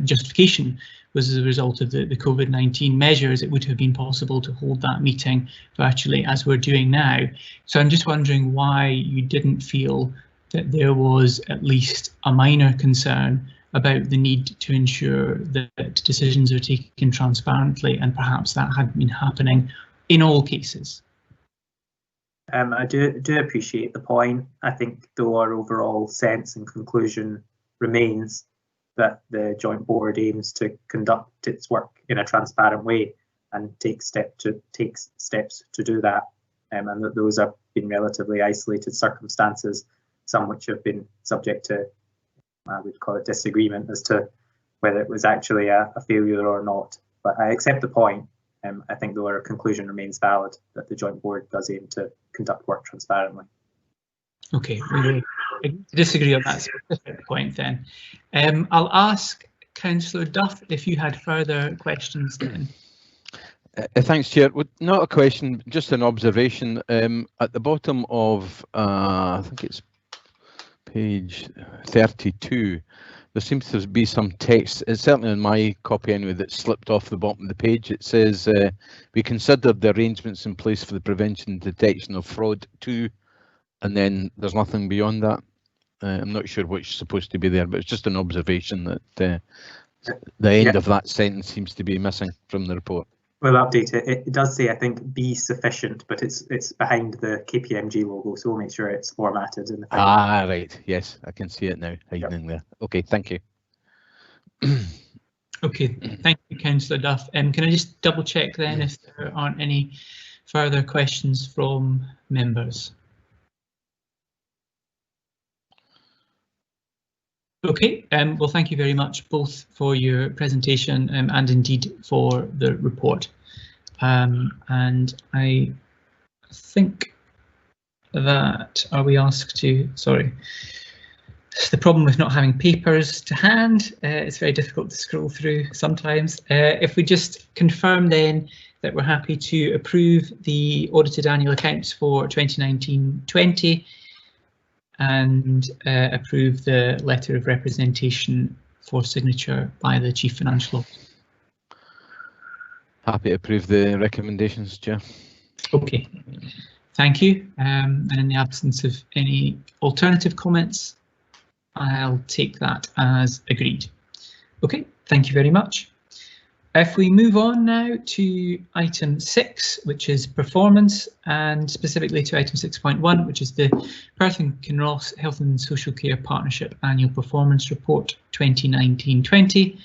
S1: justification was as a result of the COVID-19 measures, it would have been possible to hold that meeting virtually, as we're doing now. So I'm just wondering why you didn't feel that there was at least a minor concern about the need to ensure that decisions are taken transparently, and perhaps that hadn't been happening in all cases.
S11: I do appreciate the point. I think, though, our overall sense and conclusion remains that the joint board aims to conduct its work in a transparent way and take steps to do that, and that those have been relatively isolated circumstances, some which have been subject to, I would call it, disagreement as to whether it was actually a failure or not. But I accept the point. I think, though, our conclusion remains valid, that the joint board does aim to conduct work transparently.
S1: Okay, we disagree on that specific point then. I'll ask Councillor Duff if you had further questions then.
S3: Thanks, Chair. Well, not a question, just an observation. At the bottom of, I think it's page 32, there seems to be some text, it's certainly in my copy anyway, that slipped off the bottom of the page. It says, we considered the arrangements in place for the prevention and detection of fraud too, and then there's nothing beyond that. I'm not sure what's supposed to be there, but it's just an observation that The end of that sentence seems to be missing from the report.
S11: We'll update it. It does say, I think, be sufficient, but it's behind the KPMG logo, so we'll make sure it's formatted in the final.
S3: Ah, right. Yes, I can see it now, hiding there. Okay, thank you.
S1: Okay, thank you, Councillor Duff. Can I just double check then if there aren't any further questions from members? Okay, well, thank you very much both for your presentation and indeed for the report. And I think that, are we asked to, sorry, the problem with not having papers to hand, it's very difficult to scroll through sometimes. If we just confirm then that we're happy to approve the audited annual accounts for 2019-20 and approve the letter of representation for signature by the Chief Financial Officer.
S3: Happy to approve the recommendations, Chair.
S1: Okay, thank you. And in the absence of any alternative comments, I'll take that as agreed. Okay, thank you very much. If we move on now to item 6, which is performance, and specifically to item 6.1, which is the Perth and Kinross Health and Social Care Partnership Annual Performance Report 2019-20,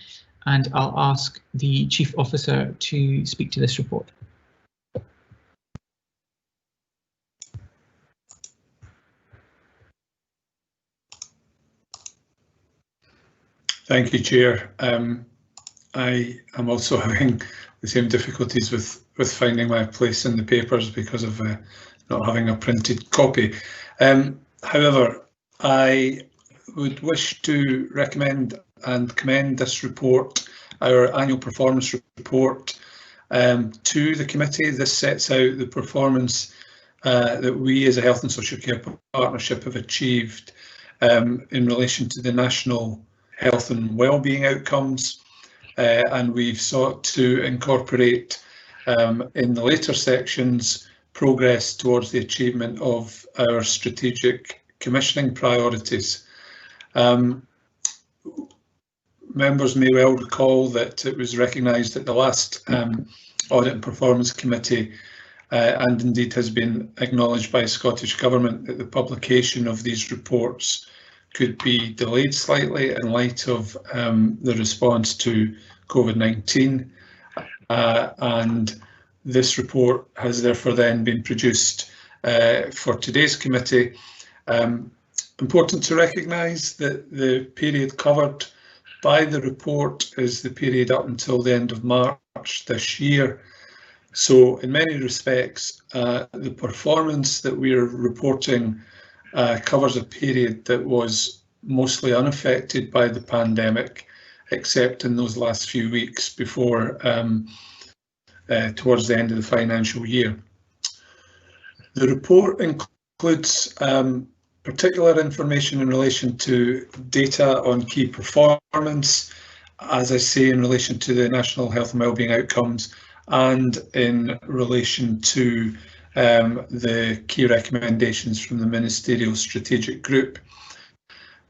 S1: and I'll ask the Chief Officer to speak to this report.
S7: Thank you, Chair. I am also having the same difficulties with finding my place in the papers because of not having a printed copy. However, I would wish to recommend and commend this report, our annual performance report, to the committee. This sets out the performance that we as a Health and Social Care Partnership have achieved in relation to the national health and wellbeing outcomes. And we've sought to incorporate in the later sections progress towards the achievement of our strategic commissioning priorities. Members may well recall that it was recognised at the last Audit and Performance Committee and indeed has been acknowledged by the Scottish Government that the publication of these reports could be delayed slightly in light of the response to COVID-19, and this report has therefore then been produced for today's committee. Important to recognise that the period covered by the report is the period up until the end of March this year. So in many respects, the performance that we are reporting covers a period that was mostly unaffected by the pandemic, except in those last few weeks before towards the end of the financial year. The report includes particular information in relation to data on key performance, as I say, in relation to the national health and wellbeing outcomes, and in relation to the key recommendations from the Ministerial Strategic Group.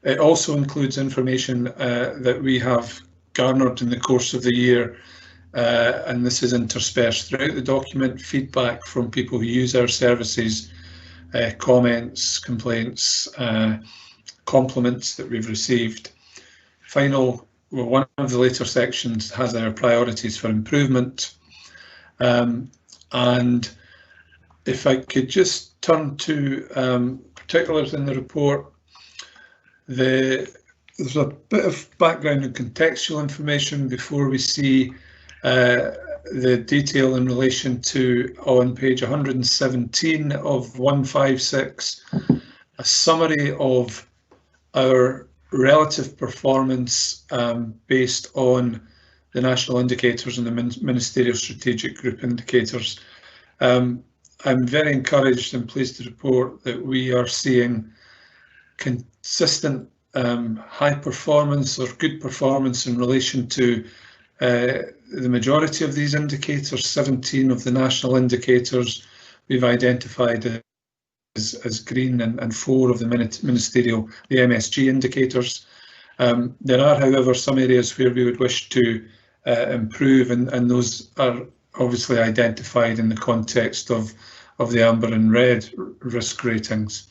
S7: It also includes information that we have garnered in the course of the year, and this is interspersed throughout the document, feedback from people who use our services, comments, complaints, compliments that we've received. One of the later sections has our priorities for improvement. And if I could just turn to particulars in the report, there's a bit of background and contextual information before we see the detail in relation to, on page 117 of 156, a summary of our relative performance based on the national indicators and the Ministerial Strategic Group indicators. I'm very encouraged and pleased to report that we are seeing consistent high performance or good performance in relation to the majority of these indicators. 17 of the national indicators we've identified as green, and 4 of the ministerial, the MSG indicators. There are, however, some areas where we would wish to improve, and those are obviously identified in the context of the amber and red risk ratings.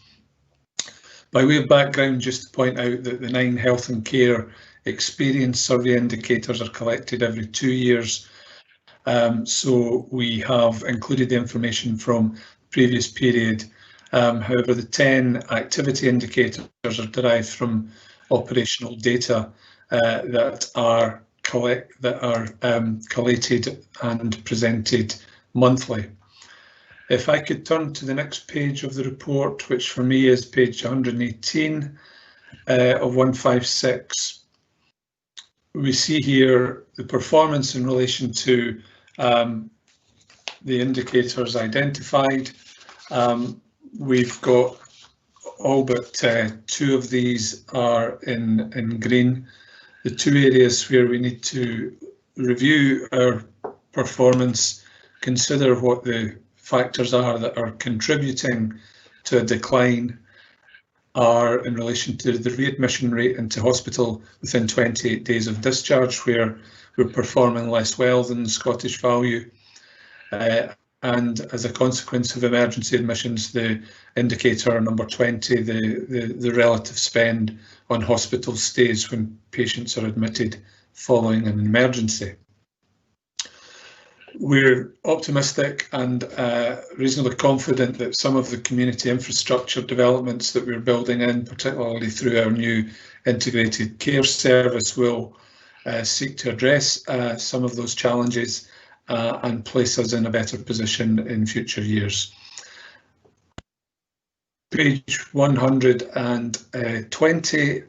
S7: By way of background, just to point out that the 9 health and care experience survey indicators are collected every 2 years. So we have included the information from the previous period. However, the 10 activity indicators are derived from operational data that are collated and presented monthly. If I could turn to the next page of the report, which for me is page 118 of 156, we see here the performance in relation to the indicators identified. We've got all but 2 of these are in green. The 2 areas where we need to review our performance, consider what the factors are that are contributing to a decline, are in relation to the readmission rate into hospital within 28 days of discharge, where we're performing less well than the Scottish value. And as a consequence of emergency admissions, the indicator number 20, the relative spend on hospital stays when patients are admitted following an emergency. We're optimistic and reasonably confident that some of the community infrastructure developments that we're building in, particularly through our new integrated care service, will seek to address some of those challenges and place us in a better position in future years. Page 120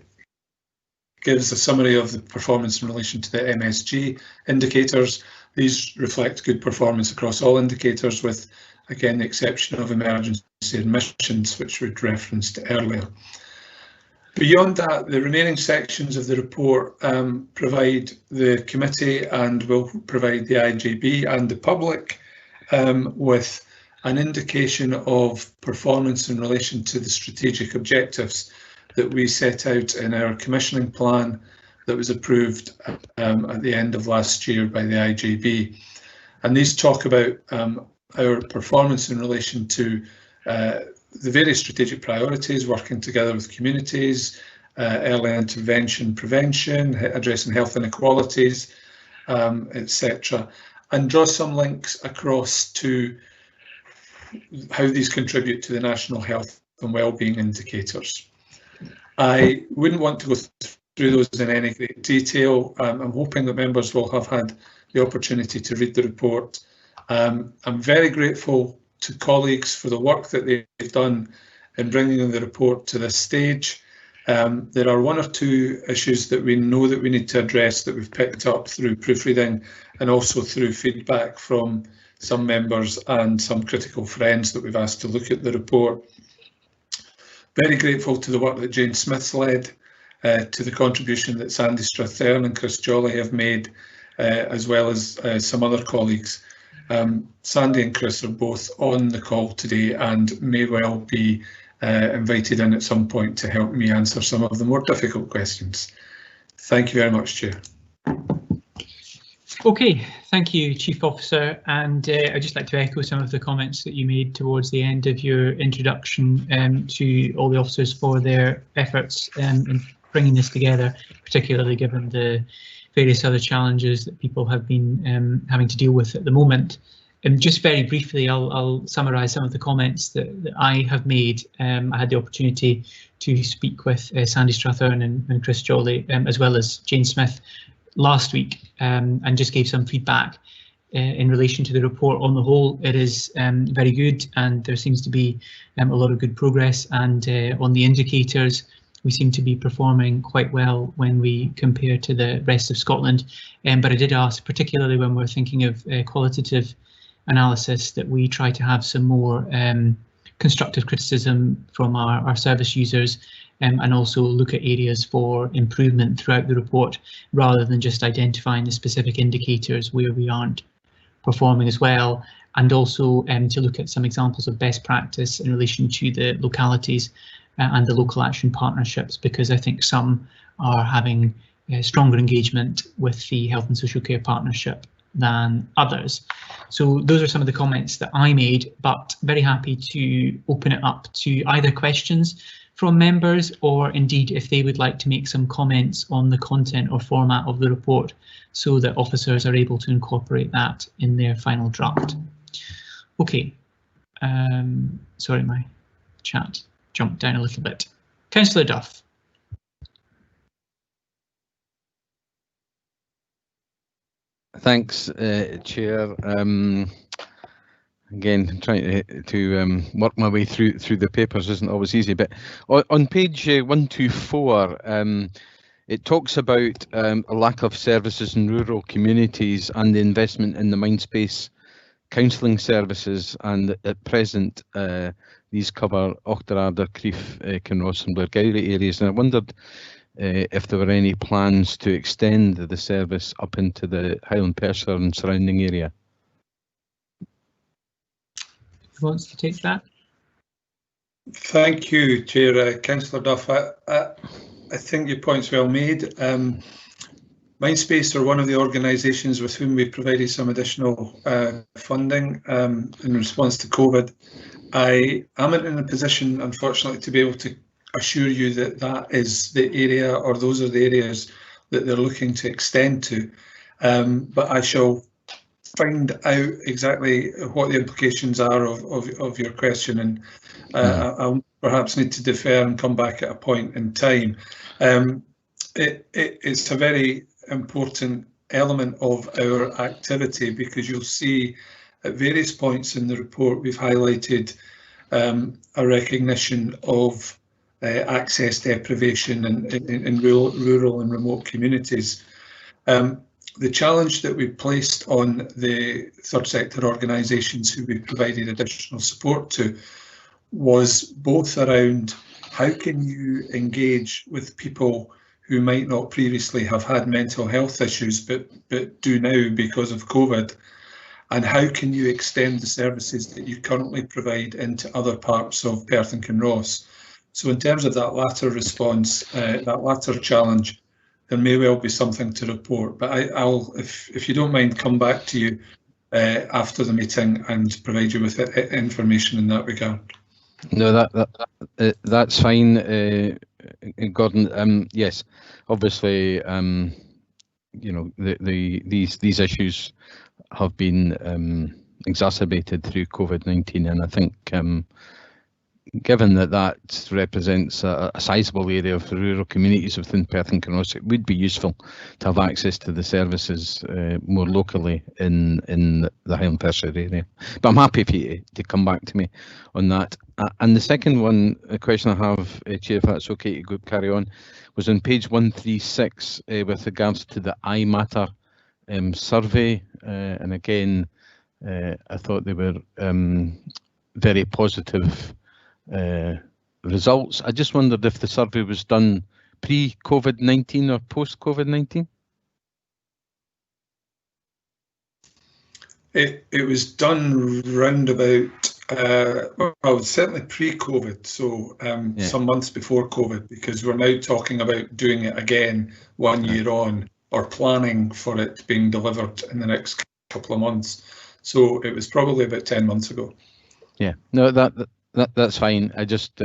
S7: gives a summary of the performance in relation to the MSG indicators. These reflect good performance across all indicators, with, again, the exception of emergency admissions, which we'd referenced earlier. Beyond that, the remaining sections of the report provide the committee and will provide the IJB and the public with an indication of performance in relation to the strategic objectives that we set out in our commissioning plan that was approved at the end of last year by the IJB. And these talk about our performance in relation to the various strategic priorities, working together with communities, early intervention, prevention, addressing health inequalities, etc., and draw some links across to how these contribute to the national health and wellbeing indicators. I wouldn't want to go through those in any great detail. I'm hoping that members will have had the opportunity to read the report. I'm very grateful to colleagues for the work that they've done in bringing the report to this stage. There are 1 or 2 issues that we know that we need to address that we've picked up through proofreading and also through feedback from some members and some critical friends that we've asked to look at the report. Very grateful to the work that Jane Smith's led, to the contribution that Sandy Strathern and Chris Jolly have made, as well as some other colleagues. Sandy and Chris are both on the call today and may well be invited in at some point to help me answer some of the more difficult questions. Thank you very much, Chair.
S1: Okay, thank you, Chief Officer, and I'd just like to echo some of the comments that you made towards the end of your introduction to all the officers for their efforts in bringing this together, particularly given the various other challenges that people have been having to deal with at the moment. And just very briefly, I'll summarise some of the comments that I have made. I had the opportunity to speak with Sandy Strathern and Chris Jolly, as well as Jane Smith, last week, and just gave some feedback in relation to the report. On the whole, it is very good, and there seems to be a lot of good progress, and on the indicators we seem to be performing quite well when we compare to the rest of Scotland. But I did ask, particularly when we're thinking of qualitative analysis, that we try to have some more constructive criticism from our service users, and also look at areas for improvement throughout the report, rather than just identifying the specific indicators where we aren't performing as well, and also to look at some examples of best practice in relation to the localities and the local action partnerships, because I think some are having stronger engagement with the Health and Social Care Partnership than others. So those are some of the comments that I made, but very happy to open it up to either questions from members, or indeed if they would like to make some comments on the content or format of the report, so that officers are able to incorporate that in their final draft. Okay, sorry, my chat jumped down a little bit. Councillor Duff.
S3: Thanks, Chair. Again, trying to work my way through the papers isn't always easy, but on page 124, it talks about a lack of services in rural communities and the investment in the Mindspace counselling services, and at present these cover Auchterarder, Crieff, Kinross and Blairgowrie areas, and I wondered if there were any plans to extend the service up into the Highland Perthshire and surrounding area.
S1: Who wants to take that?
S7: Thank you, Chair. Councillor Duff, I think your point's well made. Mindspace are one of the organisations with whom we provided some additional funding in response to COVID. I am in a position, unfortunately, to be able to assure you that that is the area, or those are the areas that they're looking to extend to. But I shall find out exactly what the implications are of your question, and I'll perhaps need to defer and come back at a point in time. It's a very important element of our activity, because you'll see at various points in the report we've highlighted a recognition of access deprivation in rural and remote communities. The challenge that we placed on the third sector organisations who we provided additional support to was both around how can you engage with people who might not previously have had mental health issues but do now because of COVID, and how can you extend the services that you currently provide into other parts of Perth and Kinross. So in terms of that latter response, that latter challenge, there may well be something to report, but I'll, if you don't mind, come back to you after the meeting and provide you with information in that regard.
S3: No, that's fine, Gordon. Yes, obviously, you know, these issues have been exacerbated through COVID-19, and I think given that represents a sizable area of the rural communities within Perth and Kinross, it would be useful to have access to the services more locally in the Highland Perthshire area. But I'm happy for you to come back to me on that. And the second one, a question I have, Chair, if that's okay to carry on, was on page 136 with regards to the iMatter survey. And again, I thought they were very positive results. I just wondered if the survey was done pre-COVID-19 or post-COVID-19?
S7: It was done round about, well, certainly pre-COVID, so some months before COVID, because we're now talking about doing it again 1 year on, or planning for it being delivered in the next couple of months. So it was probably about 10 months ago. Yeah,
S3: no, that's fine. I just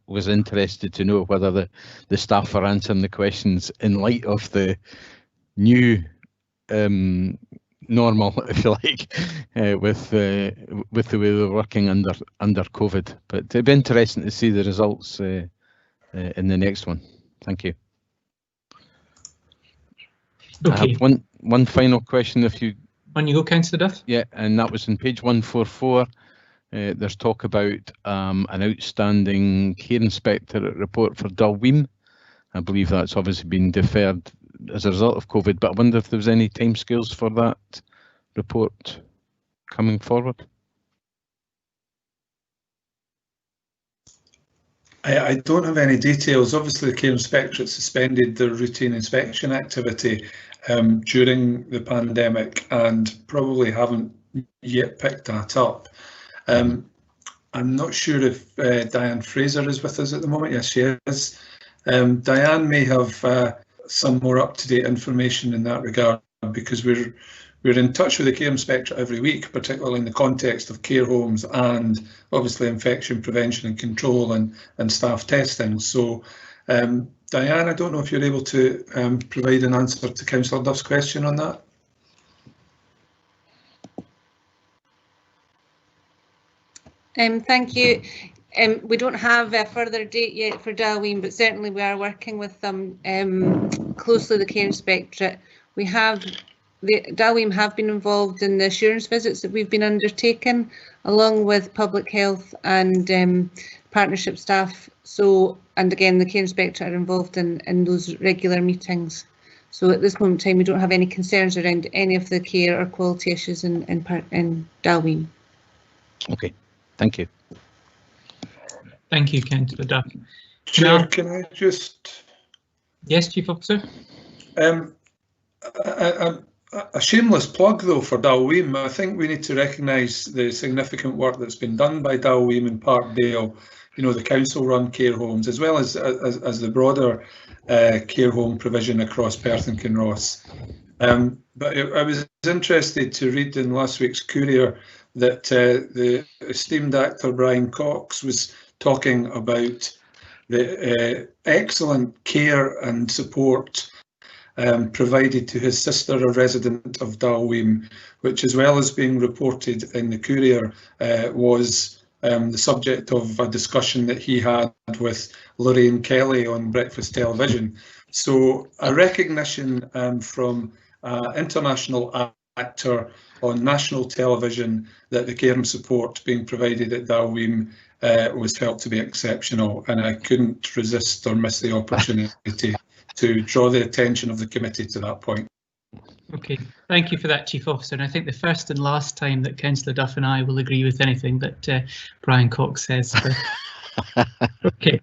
S3: was interested to know whether the staff are answering the questions in light of the new normal, if you like, with the way we're working under COVID. But it'd be interesting to see the results in the next one. Thank you.
S1: Okay.
S3: I have one final question, if you.
S1: On you go, Councillor Duff.
S3: Yeah, and that was on page 144. There's talk about an outstanding care inspector report for Dalweem. I believe that's obviously been deferred as a result of COVID, but I wonder if there was any timescales for that report coming forward.
S7: I don't have any details. Obviously, the care inspectorate suspended their routine inspection activity during the pandemic and probably haven't yet picked that up. I'm not sure if Diane Fraser is with us at the moment. Yes, she is. Diane may have some more up-to-date information in that regard, because we're in touch with the care inspector every week, particularly in the context of care homes and obviously infection prevention and control and staff testing. So, Diane, I don't know if you're able to provide an answer to Councillor Duff's question on that.
S13: Thank you. We don't have a further date yet for Dalween, but certainly we are working with them closely, the care inspectorate. We have, Dalween have been involved in the assurance visits that we've been undertaking, along with public health and partnership staff. So, and again, the care inspectorate are involved in those regular meetings. So at this moment in time, we don't have any concerns around any of the care or quality issues in Dalween.
S3: Okay. Thank you.
S1: Thank you, Councillor Duff.
S7: Chair, can I just...
S1: Yes, Chief Officer.
S7: A shameless plug, though, for Dalween. I think we need to recognise the significant work that's been done by Dalween in Parkdale, you know, the council-run care homes, as well as the broader care home provision across Perth and Kinross. But I was interested to read in last week's Courier that the esteemed actor Brian Cox was talking about the excellent care and support provided to his sister, a resident of Dalween, which, as well as being reported in the Courier, was the subject of a discussion that he had with Lorraine Kelly on breakfast television. So a recognition from international actor on national television that the care and support being provided at Dalween was felt to be exceptional, and I couldn't resist or miss the opportunity to draw the attention of the committee to that point.
S1: Okay, thank you for that, Chief Officer. And I think the first and last time that Councillor Duff and I will agree with anything that Brian Cox says. Okay.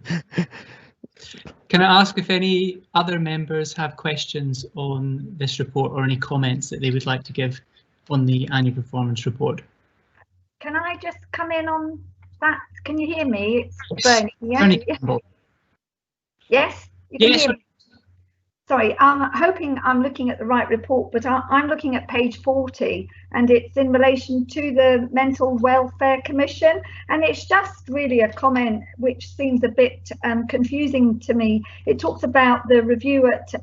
S1: Can I ask if any other members have questions on this report or any comments that they would like to give on the annual performance report?
S14: Can I just come in on that? Can you hear me? It's Bernie. Yeah?
S1: Bernie.
S14: Yes? You can hear me? Sorry, I'm hoping I'm looking at the right report, but I'm looking at page 40, and it's in relation to the Mental Welfare Commission, and it's just really a comment which seems a bit confusing to me. It talks about the review at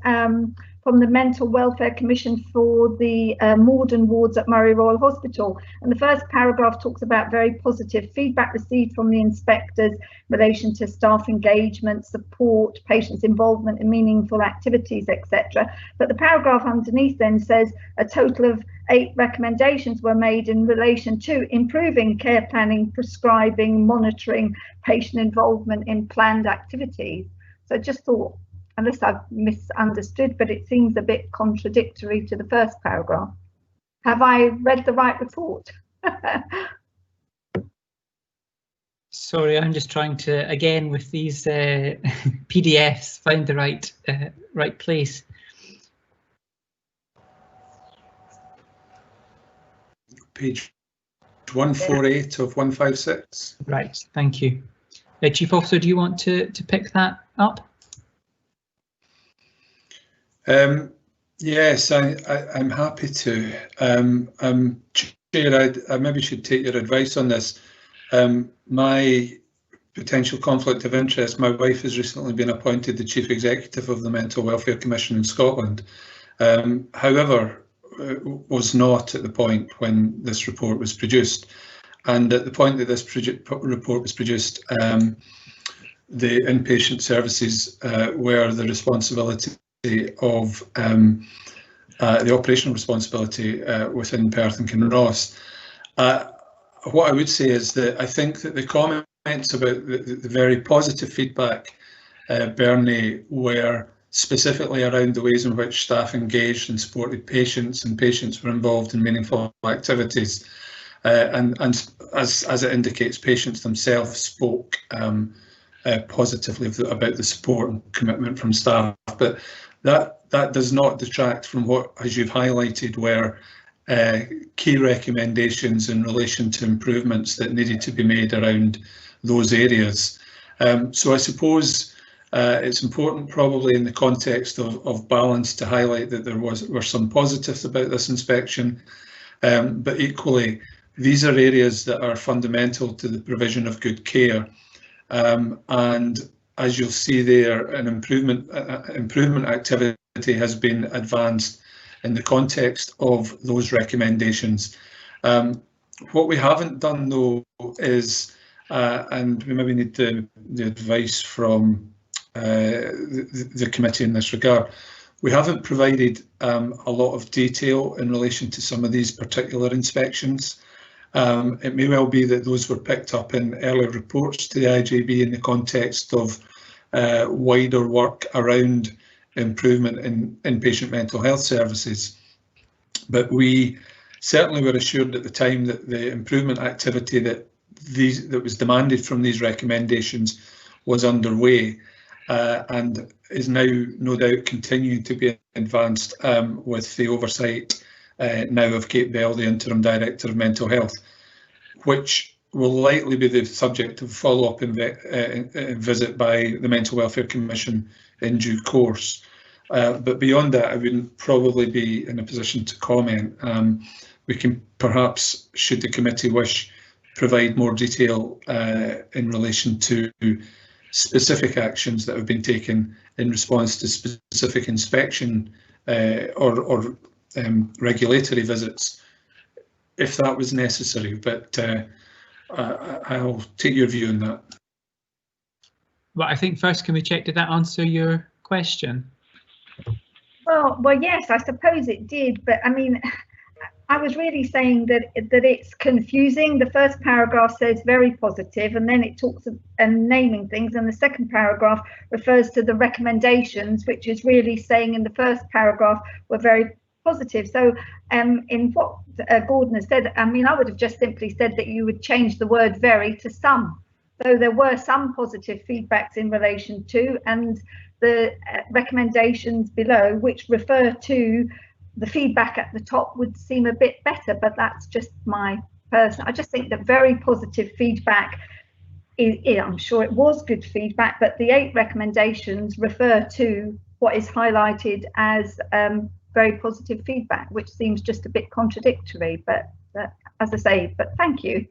S14: from the Mental Welfare Commission for the Morden wards at Murray Royal Hospital. And the first paragraph talks about very positive feedback received from the inspectors in relation to staff engagement, support, patients' involvement in meaningful activities, etc. But the paragraph underneath then says a total of 8 recommendations were made in relation to improving care planning, prescribing, monitoring, patient involvement in planned activities. So I just thought, unless I've misunderstood, but it seems a bit contradictory to the first paragraph. Have I read the right report?
S1: Sorry, I'm just trying to, again, with these PDFs, find the right place.
S7: Page 148 of 156.
S1: Right, thank you. Chief Officer, do you want to pick that up?
S7: Yes, I'm happy to. Chair, I maybe should take your advice on this. My potential conflict of interest, my wife has recently been appointed the Chief Executive of the Mental Welfare Commission in Scotland. However, was not at the point when this report was produced. And at the point that this report was produced, the inpatient services were the responsibility of the operational responsibility within Perth and Kinross. What I would say is that I think that the comments about the very positive feedback, Bernie, were specifically around the ways in which staff engaged and supported patients, and patients were involved in meaningful activities. And as it indicates, patients themselves spoke positively about the support and commitment from staff. But that does not detract from what, as you've highlighted, were key recommendations in relation to improvements that needed to be made around those areas. So I suppose it's important, probably in the context of balance, to highlight that there were some positives about this inspection, but equally these are areas that are fundamental to the provision of good care, and as you'll see there, an improvement activity has been advanced in the context of those recommendations. What we haven't done, though, is, and we maybe need the advice from the committee in this regard, we haven't provided a lot of detail in relation to some of these particular inspections. It may well be that those were picked up in earlier reports to the IJB in the context of wider work around improvement in inpatient mental health services. But we certainly were assured at the time that the improvement activity that was demanded from these recommendations was underway, and is now no doubt continuing to be advanced with the oversight now of Kate Bell, the Interim Director of Mental Health, which will likely be the subject of follow-up visit by the Mental Welfare Commission in due course. But beyond that, I wouldn't probably be in a position to comment. We can perhaps, should the committee wish, provide more detail in relation to specific actions that have been taken in response to specific inspection or regulatory visits, if that was necessary. But I'll take your view on that.
S1: Well, I think first, can we check, did that answer your question?
S14: Well, yes, I suppose it did, but I mean, I was really saying that it's confusing. The first paragraph says very positive, and then it talks and naming things, and the second paragraph refers to the recommendations, which is really saying in the first paragraph we're very positive. So in what Gordon has said, I mean, I would have just simply said that you would change the word very to some. So there were some positive feedbacks in relation to, and the recommendations below, which refer to the feedback at the top, would seem a bit better, but that's just my personal. I just think that very positive feedback, I'm sure it was good feedback, but the 8 recommendations refer to what is highlighted as very positive feedback, which seems just a bit contradictory, but as I say, but thank you.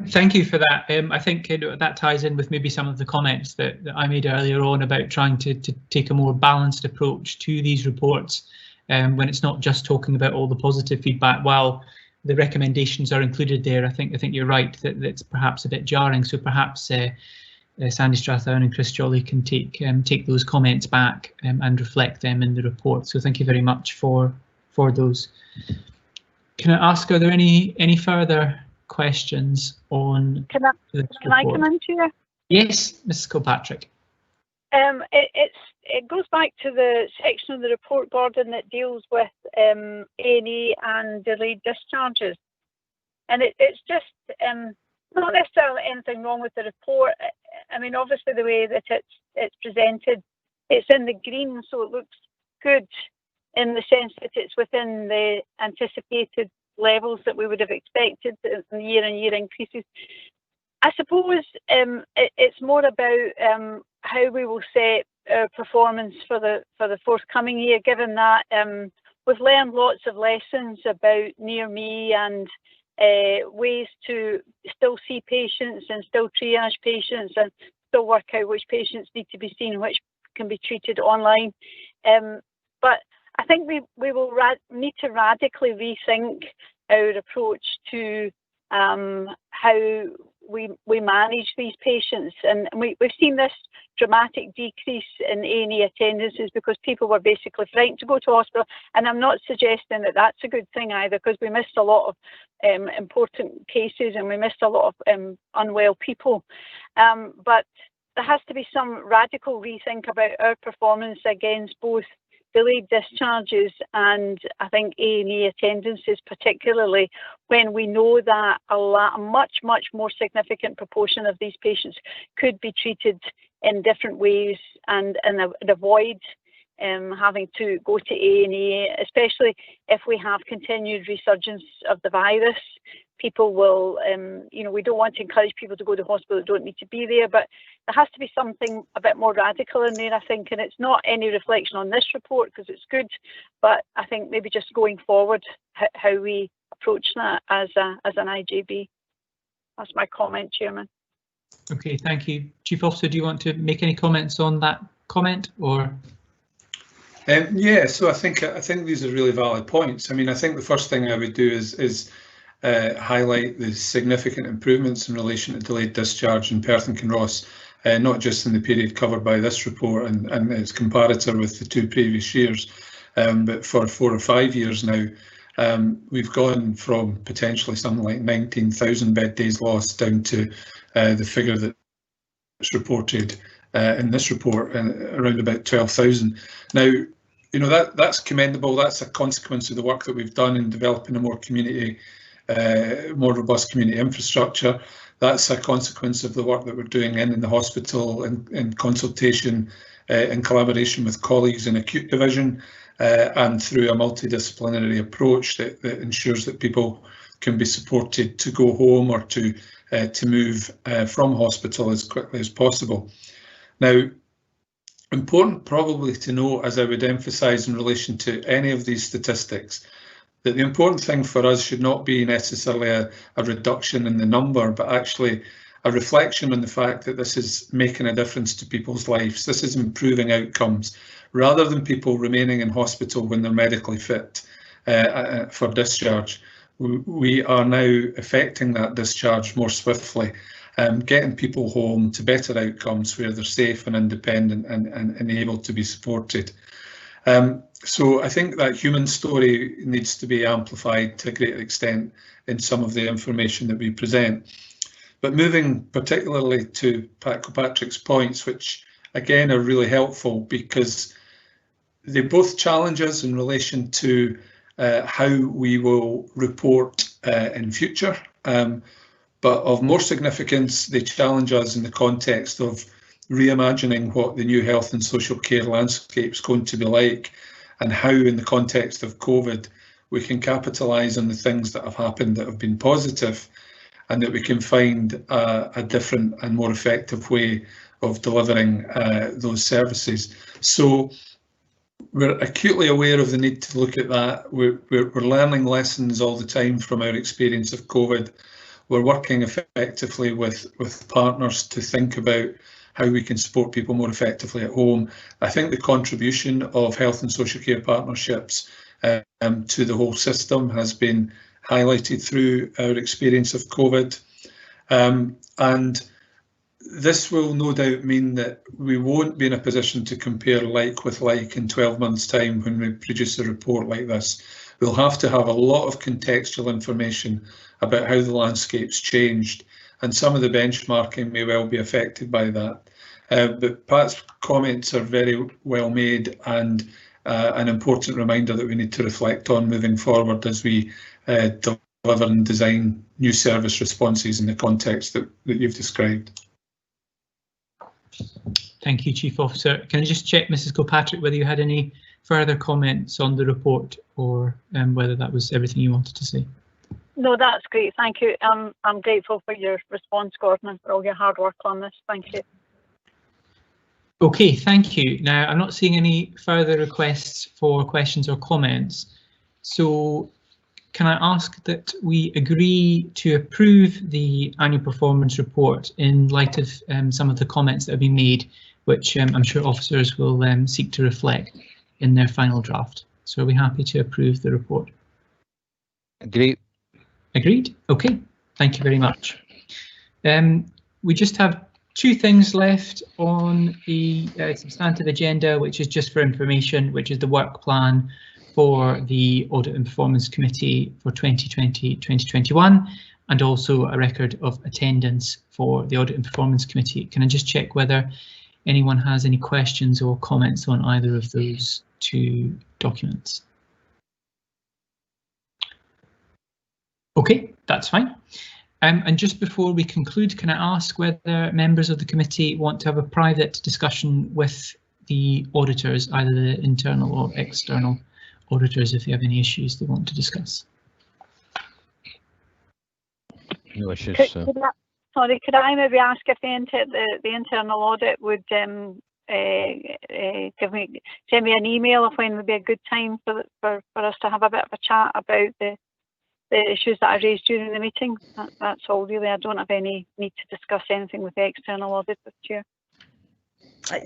S1: Thank you for that. I think that ties in with maybe some of the comments that I made earlier on about trying to take a more balanced approach to these reports, when it's not just talking about all the positive feedback. While the recommendations are included there, I think you're right that it's perhaps a bit jarring. So perhaps Sandy Strathairn and Chris Jolly can take those comments back and reflect them in the report. So thank you very much for those. Can I ask, are there any further questions on
S15: Can I come in, Chair?
S1: Yes, Mrs. Kilpatrick.
S15: It goes back to the section of the report, Gordon, that deals with A&E and delayed discharges, and it's just not necessarily anything wrong with the report. I mean, obviously the way that it's presented, it's in the green, so it looks good in the sense that it's within the anticipated levels that we would have expected in year-on-year increases. I suppose it's more about how we will set our performance for the forthcoming year, given that we've learned lots of lessons about near me and ways to still see patients and still triage patients and still work out which patients need to be seen, which can be treated online. But I think we will need to radically rethink our approach to how we manage these patients, and we've seen this dramatic decrease in A&E attendances because people were basically frightened to go to hospital, and I'm not suggesting that that's a good thing either, because we missed a lot of important cases and we missed a lot of unwell people, but there has to be some radical rethink about our performance against both delayed discharges and I think A&E attendances, particularly when we know that a much more significant proportion of these patients could be treated in different ways and avoid having to go to A&E, especially if we have continued resurgence of the virus. People will, we don't want to encourage people to go to hospital that don't need to be there, but there has to be something a bit more radical in there, I think, and it's not any reflection on this report because it's good, but I think maybe just going forward, how we approach that as an IJB. That's my comment, Chairman.
S1: Okay, thank you. Chief Officer, do you want to make any comments on that comment, or?
S7: Yeah, so I think these are really valid points. I mean, I think the first thing I would do is highlight the significant improvements in relation to delayed discharge in Perth and Kinross, not just in the period covered by this report and its comparator with the 2 previous years, but for 4 or 5 years now. We've gone from potentially something like 19,000 bed days lost down to the figure that's reported in this report, around about 12,000. Now, that's commendable. That's a consequence of the work that we've done in developing a more robust community infrastructure. That's a consequence of the work that we're doing in the hospital in consultation, in collaboration with colleagues in acute division, and through a multidisciplinary approach that ensures that people can be supported to go home or to move from hospital as quickly as possible. Now, important probably to note, as I would emphasise in relation to any of these statistics, that the important thing for us should not be necessarily a reduction in the number, but actually a reflection on the fact that this is making a difference to people's lives. This is improving outcomes, rather than people remaining in hospital when they're medically fit for discharge. We are now effecting that discharge more swiftly, getting people home to better outcomes where they're safe and independent and able to be supported. So I think that human story needs to be amplified to a greater extent in some of the information that we present. But moving particularly to Pat Kilpatrick's points, which again are really helpful because they both challenge us in relation to how we will report in future. But of more significance, they challenge us in the context of reimagining what the new health and social care landscape is going to be like, and how in the context of COVID we can capitalise on the things that have happened that have been positive, and that we can find a different and more effective way of delivering those services. So we're acutely aware of the need to look at that. We're learning lessons all the time from our experience of COVID. We're working effectively with partners to think about how we can support people more effectively at home. I think the contribution of health and social care partnerships to the whole system has been highlighted through our experience of COVID. And this will no doubt mean that we won't be in a position to compare like with like in 12 months' time when we produce a report like this. We'll have to have a lot of contextual information about how the landscape's changed, and some of the benchmarking may well be affected by that. But Pat's comments are very well made, and an important reminder that we need to reflect on moving forward as we deliver and design new service responses in the context that you've described.
S1: Thank you, Chief Officer. Can I just check, Mrs. Kilpatrick, whether you had any further comments on the report, or whether that was everything you wanted to say?
S15: No, that's great. Thank you. I'm grateful for your response, Gordon, and for all your hard work on this. Thank you.
S1: Okay, thank you. Now, I'm not seeing any further requests for questions or comments. So can I ask that we agree to approve the annual performance report in light of some of the comments that have been made, which I'm sure officers will seek to reflect in their final draft. So are we happy to approve the report?
S3: Agreed.
S1: Agreed? Okay, thank you very much. We just have two things left on the substantive agenda, which is just for information, which is the work plan for the Audit and Performance Committee for 2020-2021, and also a record of attendance for the Audit and Performance Committee. Can I just check whether anyone has any questions or comments on either of those two documents? Okay, that's fine. And just before we conclude, can I ask whether members of the committee want to have a private discussion with the auditors, either the internal or external auditors, if they have any issues they want to discuss.
S3: No issues.
S15: Sorry, could I maybe ask if the internal audit would send me an email of when would be a good time for us to have a bit of a chat about the issues that I raised during the meeting? That's all really. I don't have any need to discuss anything with the external audit with Chair.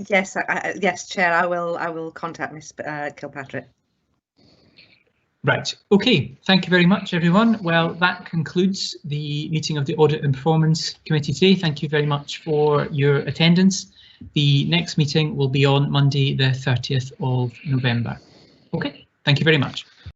S9: Yes, yes, Chair. I will contact Ms. Kilpatrick.
S1: Right, okay, thank you very much everyone. Well, that concludes the meeting of the Audit and Performance Committee today. Thank you very much for your attendance. The next meeting will be on Monday the 30th of November. Okay, thank you very much.